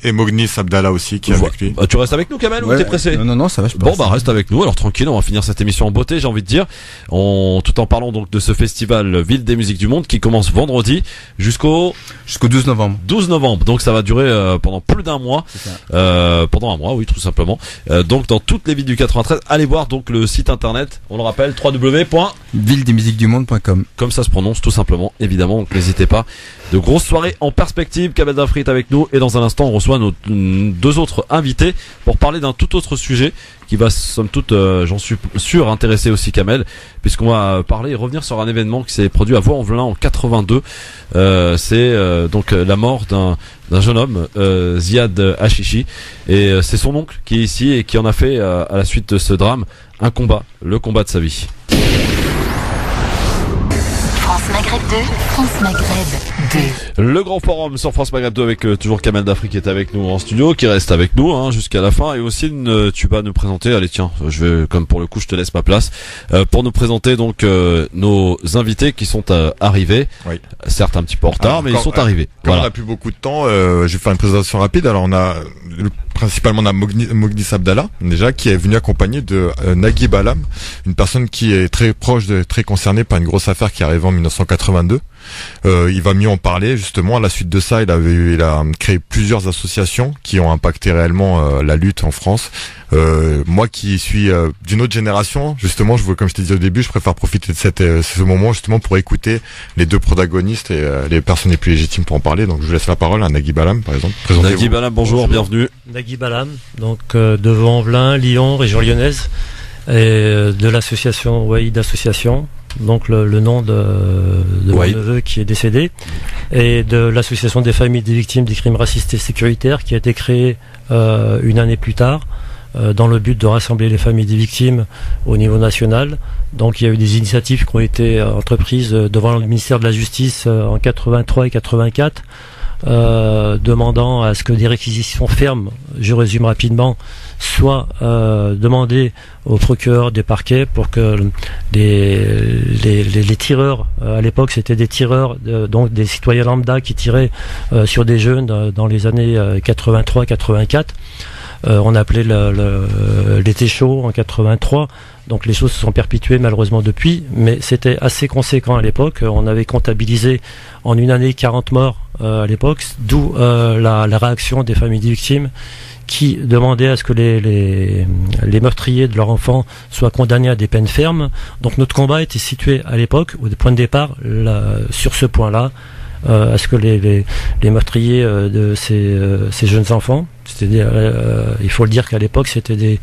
et Mognis Abdallah aussi qui est avec lui. Tu restes avec nous, Kamel, ou t'es pressé? Non, ça va. Bon, reste avec nous. Alors tranquille, on va finir cette émission en beauté, j'ai envie de dire. Tout en parlant donc de ce festival Ville des musiques du monde qui commence vendredi jusqu'au 12 novembre. 12 novembre. Donc ça va durer pendant plus d'un mois. Pendant un mois, oui, tout simplement. Donc dans toutes les villes du 93, allez voir donc le site internet. On le rappelle, www.villedesmusiquesdumonde.com. Comme ça se prononce tout simplement, évidemment. Donc n'hésitez pas. De grosses soirées en perspective. Kamel Dafri est avec nous et dans un instant on reçoit nos deux autres invités pour parler d'un tout autre sujet qui va somme toute, j'en suis sûr, intéresser aussi Kamel, puisqu'on va parler et revenir sur un événement qui s'est produit à Vaux-en-Velin en 82. C'est donc la mort d'un jeune homme, Ziad Hachichi, et c'est son oncle qui est ici et qui en a fait à la suite de ce drame un combat, le combat de sa vie. France Maghreb 2, France Maghreb 2. Le grand forum sur France Maghreb 2 avec toujours Kamel Dafri qui est avec nous en studio, qui reste avec nous jusqu'à la fin, et aussi tu vas nous présenter, allez tiens, je vais, comme pour le coup je te laisse ma place, pour nous présenter donc nos invités qui sont arrivés, oui. Certes un petit peu en retard, mais ils sont arrivés. Comme on n'a plus beaucoup de temps, je vais faire une présentation rapide. Alors principalement on a Mognis Abdallah déjà, qui est venu accompagné de Naguib Alam, une personne qui est très proche, très concernée par une grosse affaire qui arrive en 1982. Il va mieux en parler justement. À la suite de ça, il a créé plusieurs associations qui ont impacté réellement la lutte en France. Moi qui suis d'une autre génération, justement, comme je t'ai dit au début, je préfère profiter de ce moment justement pour écouter les deux protagonistes et les personnes les plus légitimes pour en parler. Donc je vous laisse la parole à Naguib Alam par exemple. Naguib Alam, bonjour, bienvenue. Naguib Alam, donc de Vaux-en-Velin, Lyon, région lyonnaise, et de l'association Wahid Association. Donc le nom de mon neveu qui est décédé, et de l'association des familles des victimes des crimes racistes et sécuritaires qui a été créée une année plus tard dans le but de rassembler les familles des victimes au niveau national. Donc il y a eu des initiatives qui ont été entreprises devant le ministère de la Justice en 83 et 84, demandant à ce que des réquisitions fermes, je résume rapidement, soient demandées aux procureurs des parquets pour que les tireurs, à l'époque c'était des tireurs, donc des citoyens lambda qui tiraient sur des jeunes dans les années 83-84. On appelait l'été chaud en 83. Donc les choses se sont perpétuées malheureusement depuis, mais c'était assez conséquent à l'époque. On avait comptabilisé en une année 40 morts à l'époque, d'où la réaction des familles des victimes qui demandaient à ce que les meurtriers de leurs enfants soient condamnés à des peines fermes. Donc notre combat était situé à l'époque, au point de départ, sur ce point-là, à ce que les meurtriers de ces jeunes enfants, c'est-à-dire, il faut le dire qu'à l'époque c'était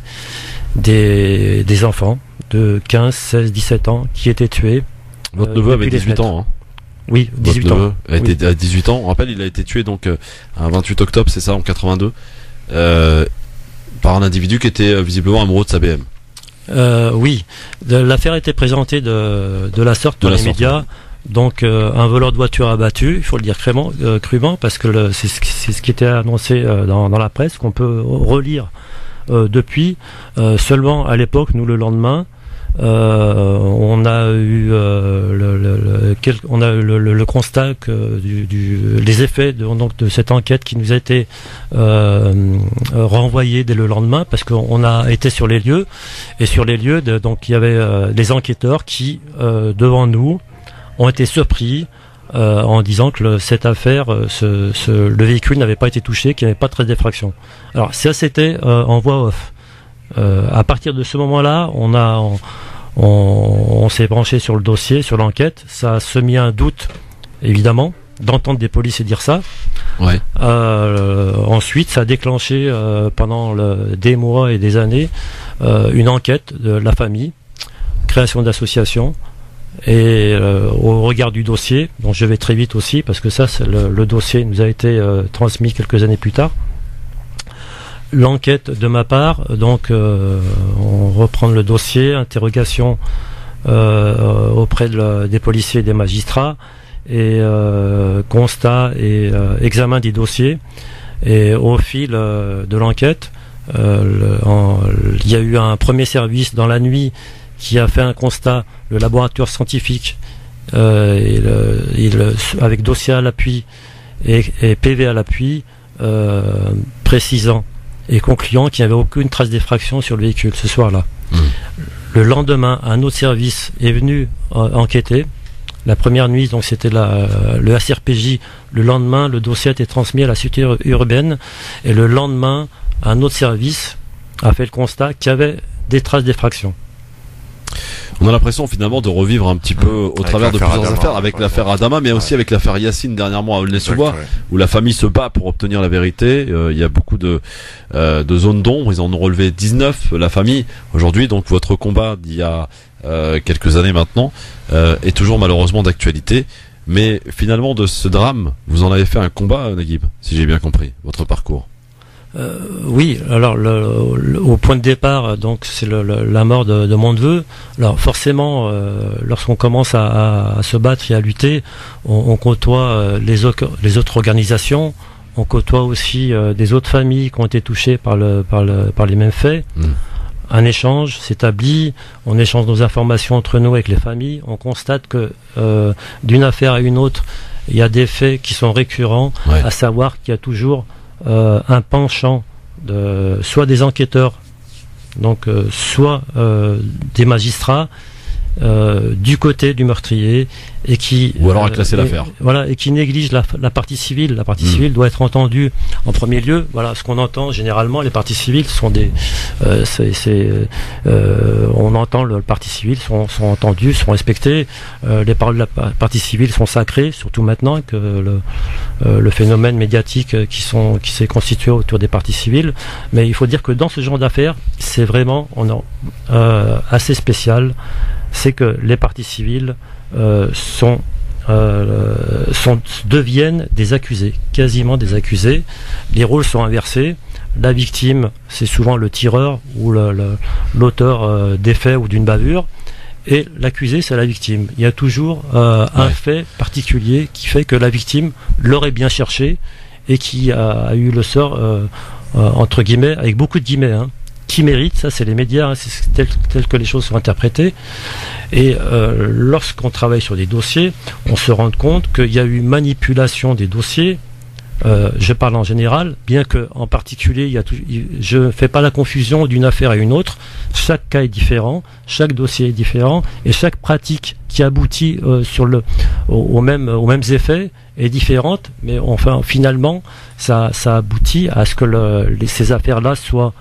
des enfants de 15, 16, 17 ans qui étaient tués. Votre neveu avait 18 ans, hein. Oui, 18 Votre ans. Neveu a été à 18 ans. On rappelle, il a été tué donc un 28 octobre, c'est ça, en 82, par un individu qui était visiblement amoureux de sa BM. Oui, l'affaire a été présentée de la sorte dans les médias. Donc un voleur de voiture abattu, il faut le dire crûment, parce que c'est ce qui était annoncé dans la presse, qu'on peut relire depuis. Seulement à l'époque, nous le lendemain, on a eu le constat que les effets de cette enquête qui nous a été renvoyée dès le lendemain, parce qu'on a été sur les lieux, et sur les lieux donc il y avait des enquêteurs qui devant nous ont été surpris en disant que cette affaire, le véhicule n'avait pas été touché, qu'il n'y avait pas de trace d'effraction. Alors ça c'était en voix off. À partir de ce moment-là, on s'est branché sur le dossier, sur l'enquête. Ça a semé un doute, évidemment, d'entendre des policiers dire ça. Ouais. Ensuite, ça a déclenché pendant des mois et des années une enquête de la famille, création d'associations. Et au regard du dossier, dont je vais très vite aussi, parce que ça, le dossier nous a été transmis quelques années plus tard. L'enquête de ma part, donc on reprend le dossier, interrogation auprès des policiers et des magistrats, et constat et examen des dossiers. Et au fil de l'enquête, il y a eu un premier service dans la nuit qui a fait un constat, le laboratoire scientifique, avec dossier à l'appui et PV à l'appui, précisant et concluant qu'il n'y avait aucune trace d'effraction sur le véhicule ce soir-là. Le lendemain, un autre service est venu enquêter. La première nuit, donc c'était le ACRPJ. Le lendemain, le dossier a été transmis à la sûreté urbaine. Et le lendemain, un autre service a fait le constat qu'il y avait des traces d'effraction. On a l'impression finalement de revivre un petit peu au travers de plusieurs affaires, avec l'affaire Adama, mais aussi avec l'affaire Yacine dernièrement à Aulnay-sous-Bois, où la famille se bat pour obtenir la vérité. Il y a beaucoup de zones d'ombre, ils en ont relevé 19, la famille. Aujourd'hui, donc votre combat d'il y a quelques années maintenant est toujours malheureusement d'actualité. Mais finalement, de ce drame, vous en avez fait un combat, Naguib, si j'ai bien compris, votre parcours. Oui, alors au point de départ, donc c'est la mort de mon neveu. Alors forcément, lorsqu'on commence à se battre et à lutter, on côtoie les autres organisations, on côtoie aussi des autres familles qui ont été touchées par les mêmes faits. Un échange s'établit, on échange nos informations entre nous avec les familles, on constate que d'une affaire à une autre, il y a des faits qui sont récurrents, à savoir qu'il y a toujours un penchant soit des enquêteurs, donc soit des magistrats du côté du meurtrier et qui ou alors à classer l'affaire. Voilà, et qui néglige la partie civile. La partie civile doit être entendue en premier lieu. Voilà, ce qu'on entend généralement, les parties civiles sont des on entend le partie civile sont entendues, sont respectées. Les paroles de la partie civile sont sacrées, surtout maintenant que le phénomène médiatique qui s'est constitué autour des parties civiles. Mais il faut dire que dans ce genre d'affaires, c'est vraiment assez spécial. C'est que les parties civiles deviennent des accusés, quasiment des accusés. Les rôles sont inversés. La victime, c'est souvent le tireur ou l'auteur des faits ou d'une bavure, et l'accusé, c'est la victime. Il y a toujours un fait particulier qui fait que la victime l'aurait bien cherché et qui a eu le sort, entre guillemets, avec beaucoup de guillemets, qui mérite, ça c'est les médias, c'est tel que les choses sont interprétées. Et lorsqu'on travaille sur des dossiers, on se rend compte qu'il y a eu manipulation des dossiers. Je parle en général, bien que en particulier, je ne fais pas la confusion d'une affaire à une autre. Chaque cas est différent, chaque dossier est différent, et chaque pratique qui aboutit aux mêmes effets est différente. Mais enfin, finalement, ça aboutit à ce que ces affaires-là soient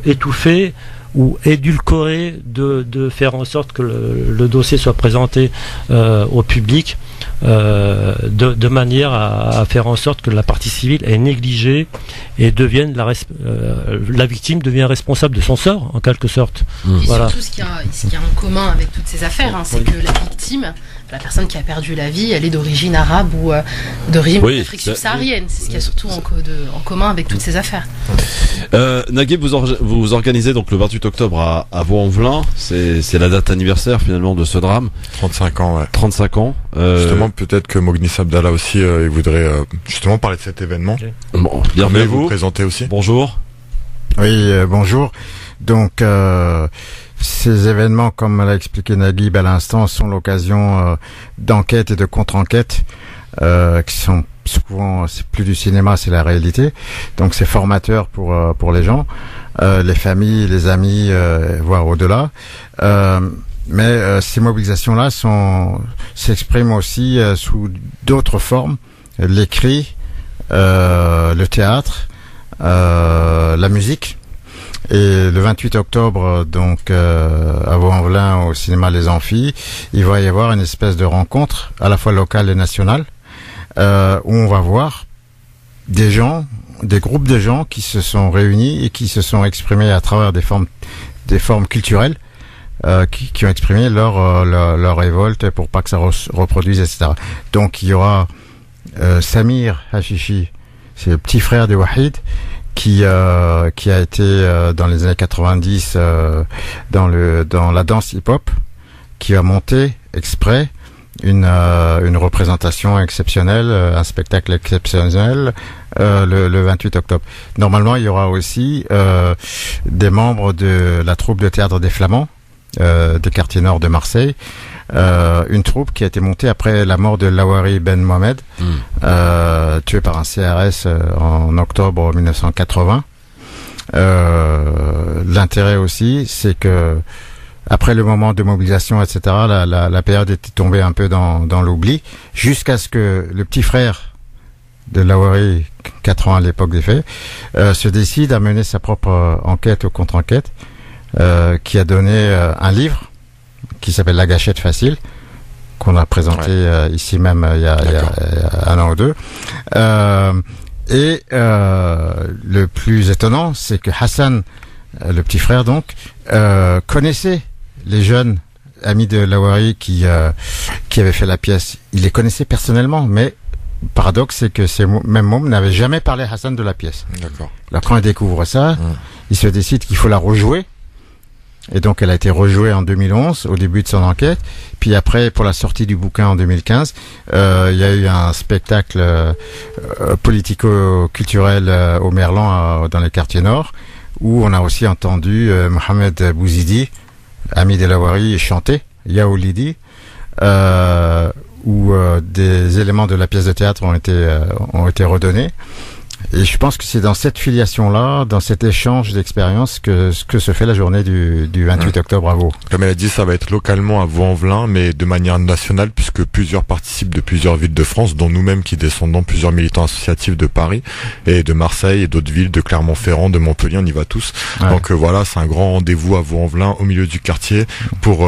étouffé ou édulcoré, de faire en sorte que le dossier soit présenté au public de manière à faire en sorte que la partie civile est négligée et devienne la victime devient responsable de son sort en quelque sorte. Voilà. Surtout ce qu'il y a en commun avec toutes ces affaires, c'est que la victime, la personne qui a perdu la vie, elle est d'origine arabe ou d'origine d'Afrique subsaharienne. C'est ce qu'il y a surtout en commun avec toutes ces affaires. Naguib, vous organisez donc le 28 octobre à Vaux-en-Velin. C'est la date anniversaire finalement de ce drame. 35 ans, ouais. 35 ans. Justement, peut-être que Mognis Abdallah aussi, il voudrait justement parler de cet événement. Okay. Bon, bienvenue vous présenter aussi. Bonjour. Oui, bonjour. Donc, ces événements, comme l'a expliqué Naguib à l'instant, sont l'occasion d'enquêtes et de contre-enquêtes qui sont souvent, c'est plus du cinéma, c'est la réalité. Donc c'est formateur pour les gens, les familles, les amis, voire au-delà. Mais ces mobilisations-là s'expriment aussi sous d'autres formes, l'écrit, le théâtre, la musique. Et le 28 octobre, donc à Vaux-en-Velin, au cinéma Les Amphis, il va y avoir une espèce de rencontre, à la fois locale et nationale, où on va voir des groupes de gens qui se sont réunis et qui se sont exprimés à travers des formes culturelles, qui ont exprimé leur révolte pour pas que ça reproduise, etc. Donc il y aura Samir Hashishi, c'est le petit frère de Wahid, qui a été dans les années 90 dans la danse hip-hop, qui a monté exprès une représentation exceptionnelle, un spectacle exceptionnel le 28 octobre. Normalement, il y aura aussi des membres de la troupe de théâtre des Flamands des quartiers nord de Marseille, une troupe qui a été montée après la mort de Lawari Ben Mohamed, tué par un CRS en octobre 1980. L'intérêt aussi, c'est que après le moment de mobilisation, etc., la période était tombée un peu dans l'oubli, jusqu'à ce que le petit frère de Lawari, 4 ans à l'époque des faits, se décide à mener sa propre enquête ou contre-enquête, qui a donné un livre qui s'appelle La Gâchette Facile, qu'on a présenté ici même il y a 1 an ou 2. Le plus étonnant, c'est que Hassan, le petit frère donc, connaissait les jeunes amis de Lawari qui avaient fait la pièce. Il les connaissait personnellement, mais paradoxe, c'est que ces mêmes mômes n'avaient jamais parlé à Hassan de la pièce. D'accord. Là, quand il découvre ça, il se décide qu'il faut la rejouer. Et donc, elle a été rejouée en 2011, au début de son enquête. Puis après, pour la sortie du bouquin en 2015, il y a eu un spectacle politico-culturel au Merlan, dans les quartiers nord, où on a aussi entendu Mohamed Bouzidi, ami de Lawari, chanter Yaoulidi, où des éléments de la pièce de théâtre ont été redonnés. Et je pense que c'est dans cette filiation-là, dans cet échange d'expériences que se fait la journée du 28 octobre à Vaux. Comme elle a dit, ça va être localement à Vaux-en-Velin, mais de manière nationale, puisque plusieurs participent de plusieurs villes de France, dont nous-mêmes qui descendons, plusieurs militants associatifs de Paris et de Marseille et d'autres villes, de Clermont-Ferrand, de Montpellier, on y va tous. Ouais. Donc voilà, c'est un grand rendez-vous à Vaux-en-Velin, au milieu du quartier, pour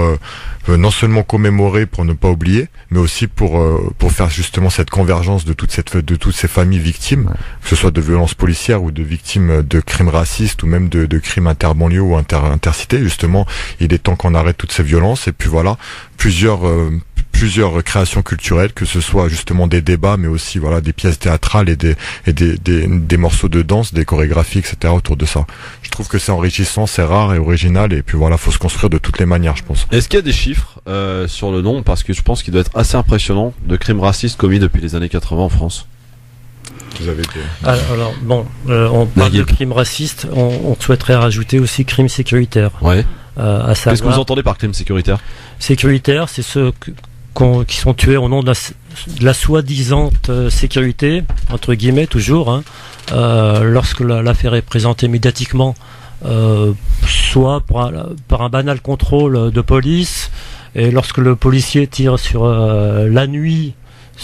non seulement commémorer, pour ne pas oublier, mais aussi pour faire justement cette convergence de toutes ces familles victimes, que ce soit de violences policières ou de victimes de crimes racistes ou même de crimes interbanlieues ou intercités. Justement, il est temps qu'on arrête toutes ces violences. Et puis voilà, plusieurs créations culturelles, que ce soit justement des débats, mais aussi voilà des pièces théâtrales et des morceaux de danse, des chorégraphies, etc. autour de ça. Je trouve que c'est enrichissant, c'est rare et original, et puis voilà, faut se construire de toutes les manières, je pense. Est-ce qu'il y a des chiffres sur le nombre, parce que je pense qu'il doit être assez impressionnant, de crimes racistes commis depuis les années 80 en France? Vous avez alors bon, on parle de crimes racistes, on souhaiterait rajouter aussi crimes sécuritaires. Ouais. À savoir, qu'est-ce que vous entendez par crime sécuritaire? Sécuritaire, c'est ceux qui sont tués au nom de la soi-disant sécurité, entre guillemets toujours, hein, lorsque l'affaire est présentée médiatiquement, soit par un banal contrôle de police, et lorsque le policier tire sur la nuit,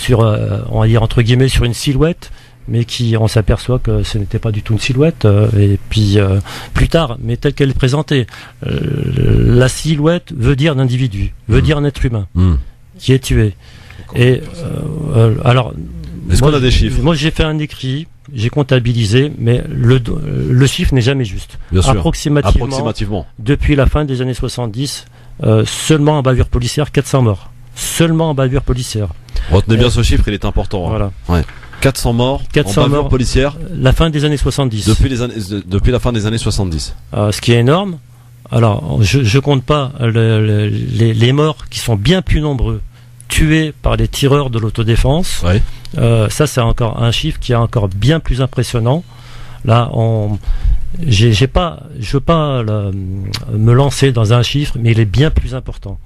on va dire entre guillemets sur une silhouette, mais on s'aperçoit que ce n'était pas du tout une silhouette, et puis plus tard, mais telle qu'elle est présentée, la silhouette veut dire un individu, veut dire un être humain qui est tué. Et alors, est-ce qu'on a des chiffres? Moi, j'ai fait un écrit, j'ai comptabilisé, mais le chiffre n'est jamais juste. Bien sûr. Approximativement, depuis la fin des années 70, seulement en bavure policière, 400 morts. Seulement en bavure policière. Retenez bien ce chiffre, il est important. Voilà. Hein. Ouais. 400 morts en bavure policière. La fin des années 70. Depuis la fin des années 70. Ce qui est énorme. Alors, je compte pas les morts qui sont bien plus nombreux, tués par les tireurs de l'autodéfense. Ouais. Ça, c'est encore un chiffre qui est encore bien plus impressionnant. Là, je veux pas me lancer dans un chiffre, mais il est bien plus important.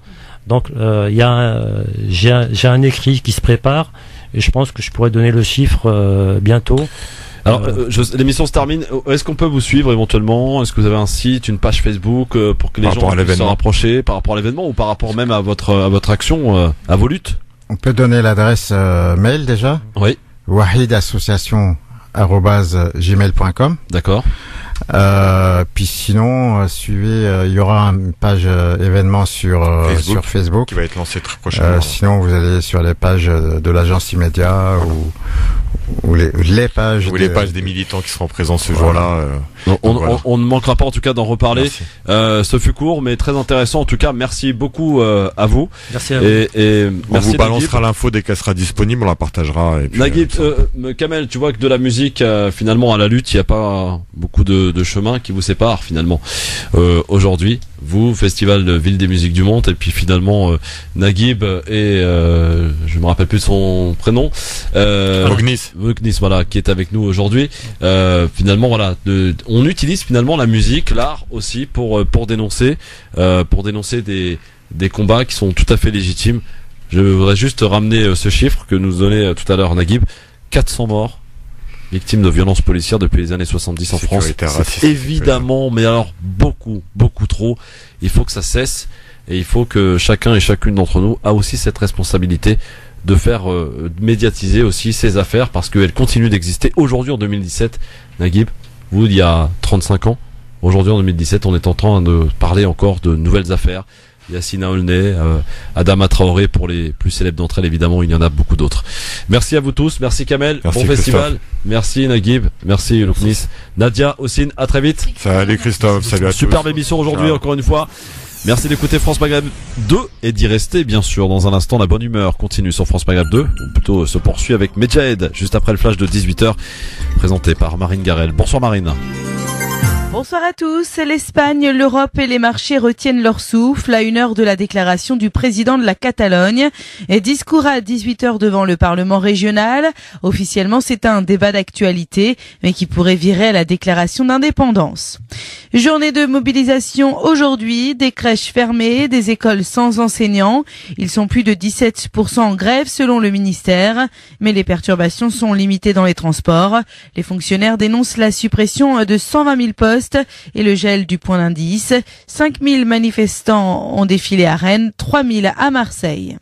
Donc, j'ai un écrit qui se prépare, et je pense que je pourrais donner le chiffre bientôt. Alors, l'émission se termine. Est-ce qu'on peut vous suivre éventuellement? Est-ce que vous avez un site, une page Facebook pour que les gens puissent se rapprocher par rapport à l'événement, ou par rapport même à votre action, à vos luttes? On peut donner l'adresse mail déjà. Oui. wahidassociation@gmail.com. D'accord. Puis sinon, suivez, il y aura une page événement sur Facebook qui va être lancée très prochainement. Sinon, vous allez sur les pages de l'agence Immédiat ou les pages des militants qui seront présents ce jour-là. On ne manquera pas en tout cas d'en reparler. Ce fut court mais très intéressant. En tout cas, merci beaucoup à vous. Merci à vous. Et on vous balancera l'info dès qu'elle sera disponible, on la partagera. Et puis, Naguib, Kamel, tu vois que de la musique finalement à la lutte, il n'y a pas beaucoup de chemin qui vous sépare finalement. Aujourd'hui, vous, Festival de Ville des Musiques du Monde, et puis finalement Naguib et je me rappelle plus de son prénom. Mognis, voilà, qui est avec nous aujourd'hui. Finalement, voilà, on utilise finalement la musique, l'art aussi pour dénoncer des combats qui sont tout à fait légitimes. Je voudrais juste ramener ce chiffre que nous donnait tout à l'heure Naguib. 400 morts. victimes de violences policières depuis les années 70 en France. C'est évidemment, mais alors beaucoup trop. Il faut que ça cesse et il faut que chacun et chacune d'entre nous a aussi cette responsabilité de faire médiatiser aussi ces affaires parce qu'elles continuent d'exister aujourd'hui en 2017. Naguib, vous, il y a 35 ans, aujourd'hui en 2017, on est en train de parler encore de nouvelles affaires. Yassina Olney, Adama Traoré pour les plus célèbres d'entre elles, évidemment il y en a beaucoup d'autres. Merci à vous tous, merci Kamel, merci bon festival, merci Naguib, merci Louknis, Nadia, Ossine, à très vite. Salut Christophe, salut à tous. Superbe émission aujourd'hui encore une fois. Merci d'écouter France Maghreb 2 et d'y rester bien sûr. Dans un instant, la bonne humeur continue sur France Maghreb 2, ou plutôt se poursuit avec Medjahed juste après le flash de 18h présenté par Marine Garel. Bonsoir Marine. Bonsoir à tous. L'Espagne, l'Europe et les marchés retiennent leur souffle à 1 heure de la déclaration du président de la Catalogne. Et discours à 18h devant le Parlement régional. Officiellement, c'est un débat d'actualité, mais qui pourrait virer à la déclaration d'indépendance. Journée de mobilisation aujourd'hui, des crèches fermées, des écoles sans enseignants. Ils sont plus de 17% en grève selon le ministère, mais les perturbations sont limitées dans les transports. Les fonctionnaires dénoncent la suppression de 120 000 postes et le gel du point d'indice. 5 000 manifestants ont défilé à Rennes, 3 000 à Marseille.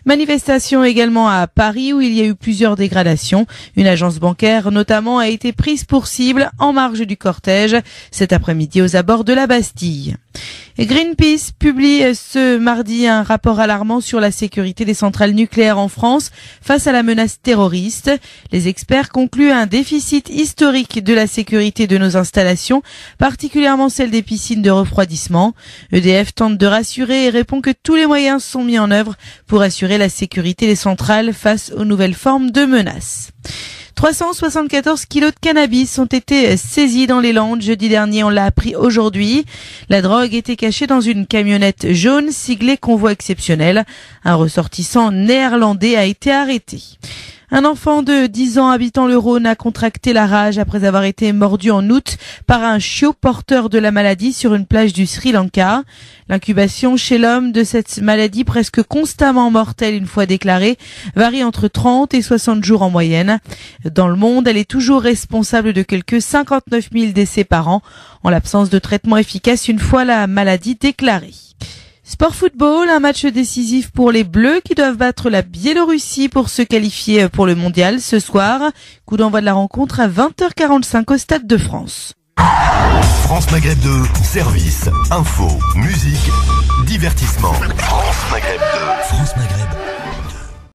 Manifestation également à Paris où il y a eu plusieurs dégradations. Une agence bancaire notamment a été prise pour cible en marge du cortège cet après-midi aux abords de la Bastille. Greenpeace publie ce mardi un rapport alarmant sur la sécurité des centrales nucléaires en France face à la menace terroriste. Les experts concluent un déficit historique de la sécurité de nos installations, particulièrement celle des piscines de refroidissement. EDF tente de rassurer et répond que tous les moyens sont mis en œuvre pour assurer la sécurité des centrales face aux nouvelles formes de menaces. 374 kilos de cannabis ont été saisis dans les Landes jeudi dernier, on l'a appris aujourd'hui. La drogue était cachée dans une camionnette jaune siglée convoi exceptionnel. Un ressortissant néerlandais a été arrêté. Un enfant de 10 ans habitant le Rhône a contracté la rage après avoir été mordu en août par un chiot porteur de la maladie sur une plage du Sri Lanka. L'incubation chez l'homme de cette maladie presque constamment mortelle une fois déclarée varie entre 30 et 60 jours en moyenne. Dans le monde, elle est toujours responsable de quelques 59 000 décès par an en l'absence de traitement efficace une fois la maladie déclarée. Sport football, un match décisif pour les Bleus qui doivent battre la Biélorussie pour se qualifier pour le mondial ce soir. Coup d'envoi de la rencontre à 20h45 au Stade de France. France Maghreb 2, service, info, musique, divertissement. France Maghreb 2. France Maghreb.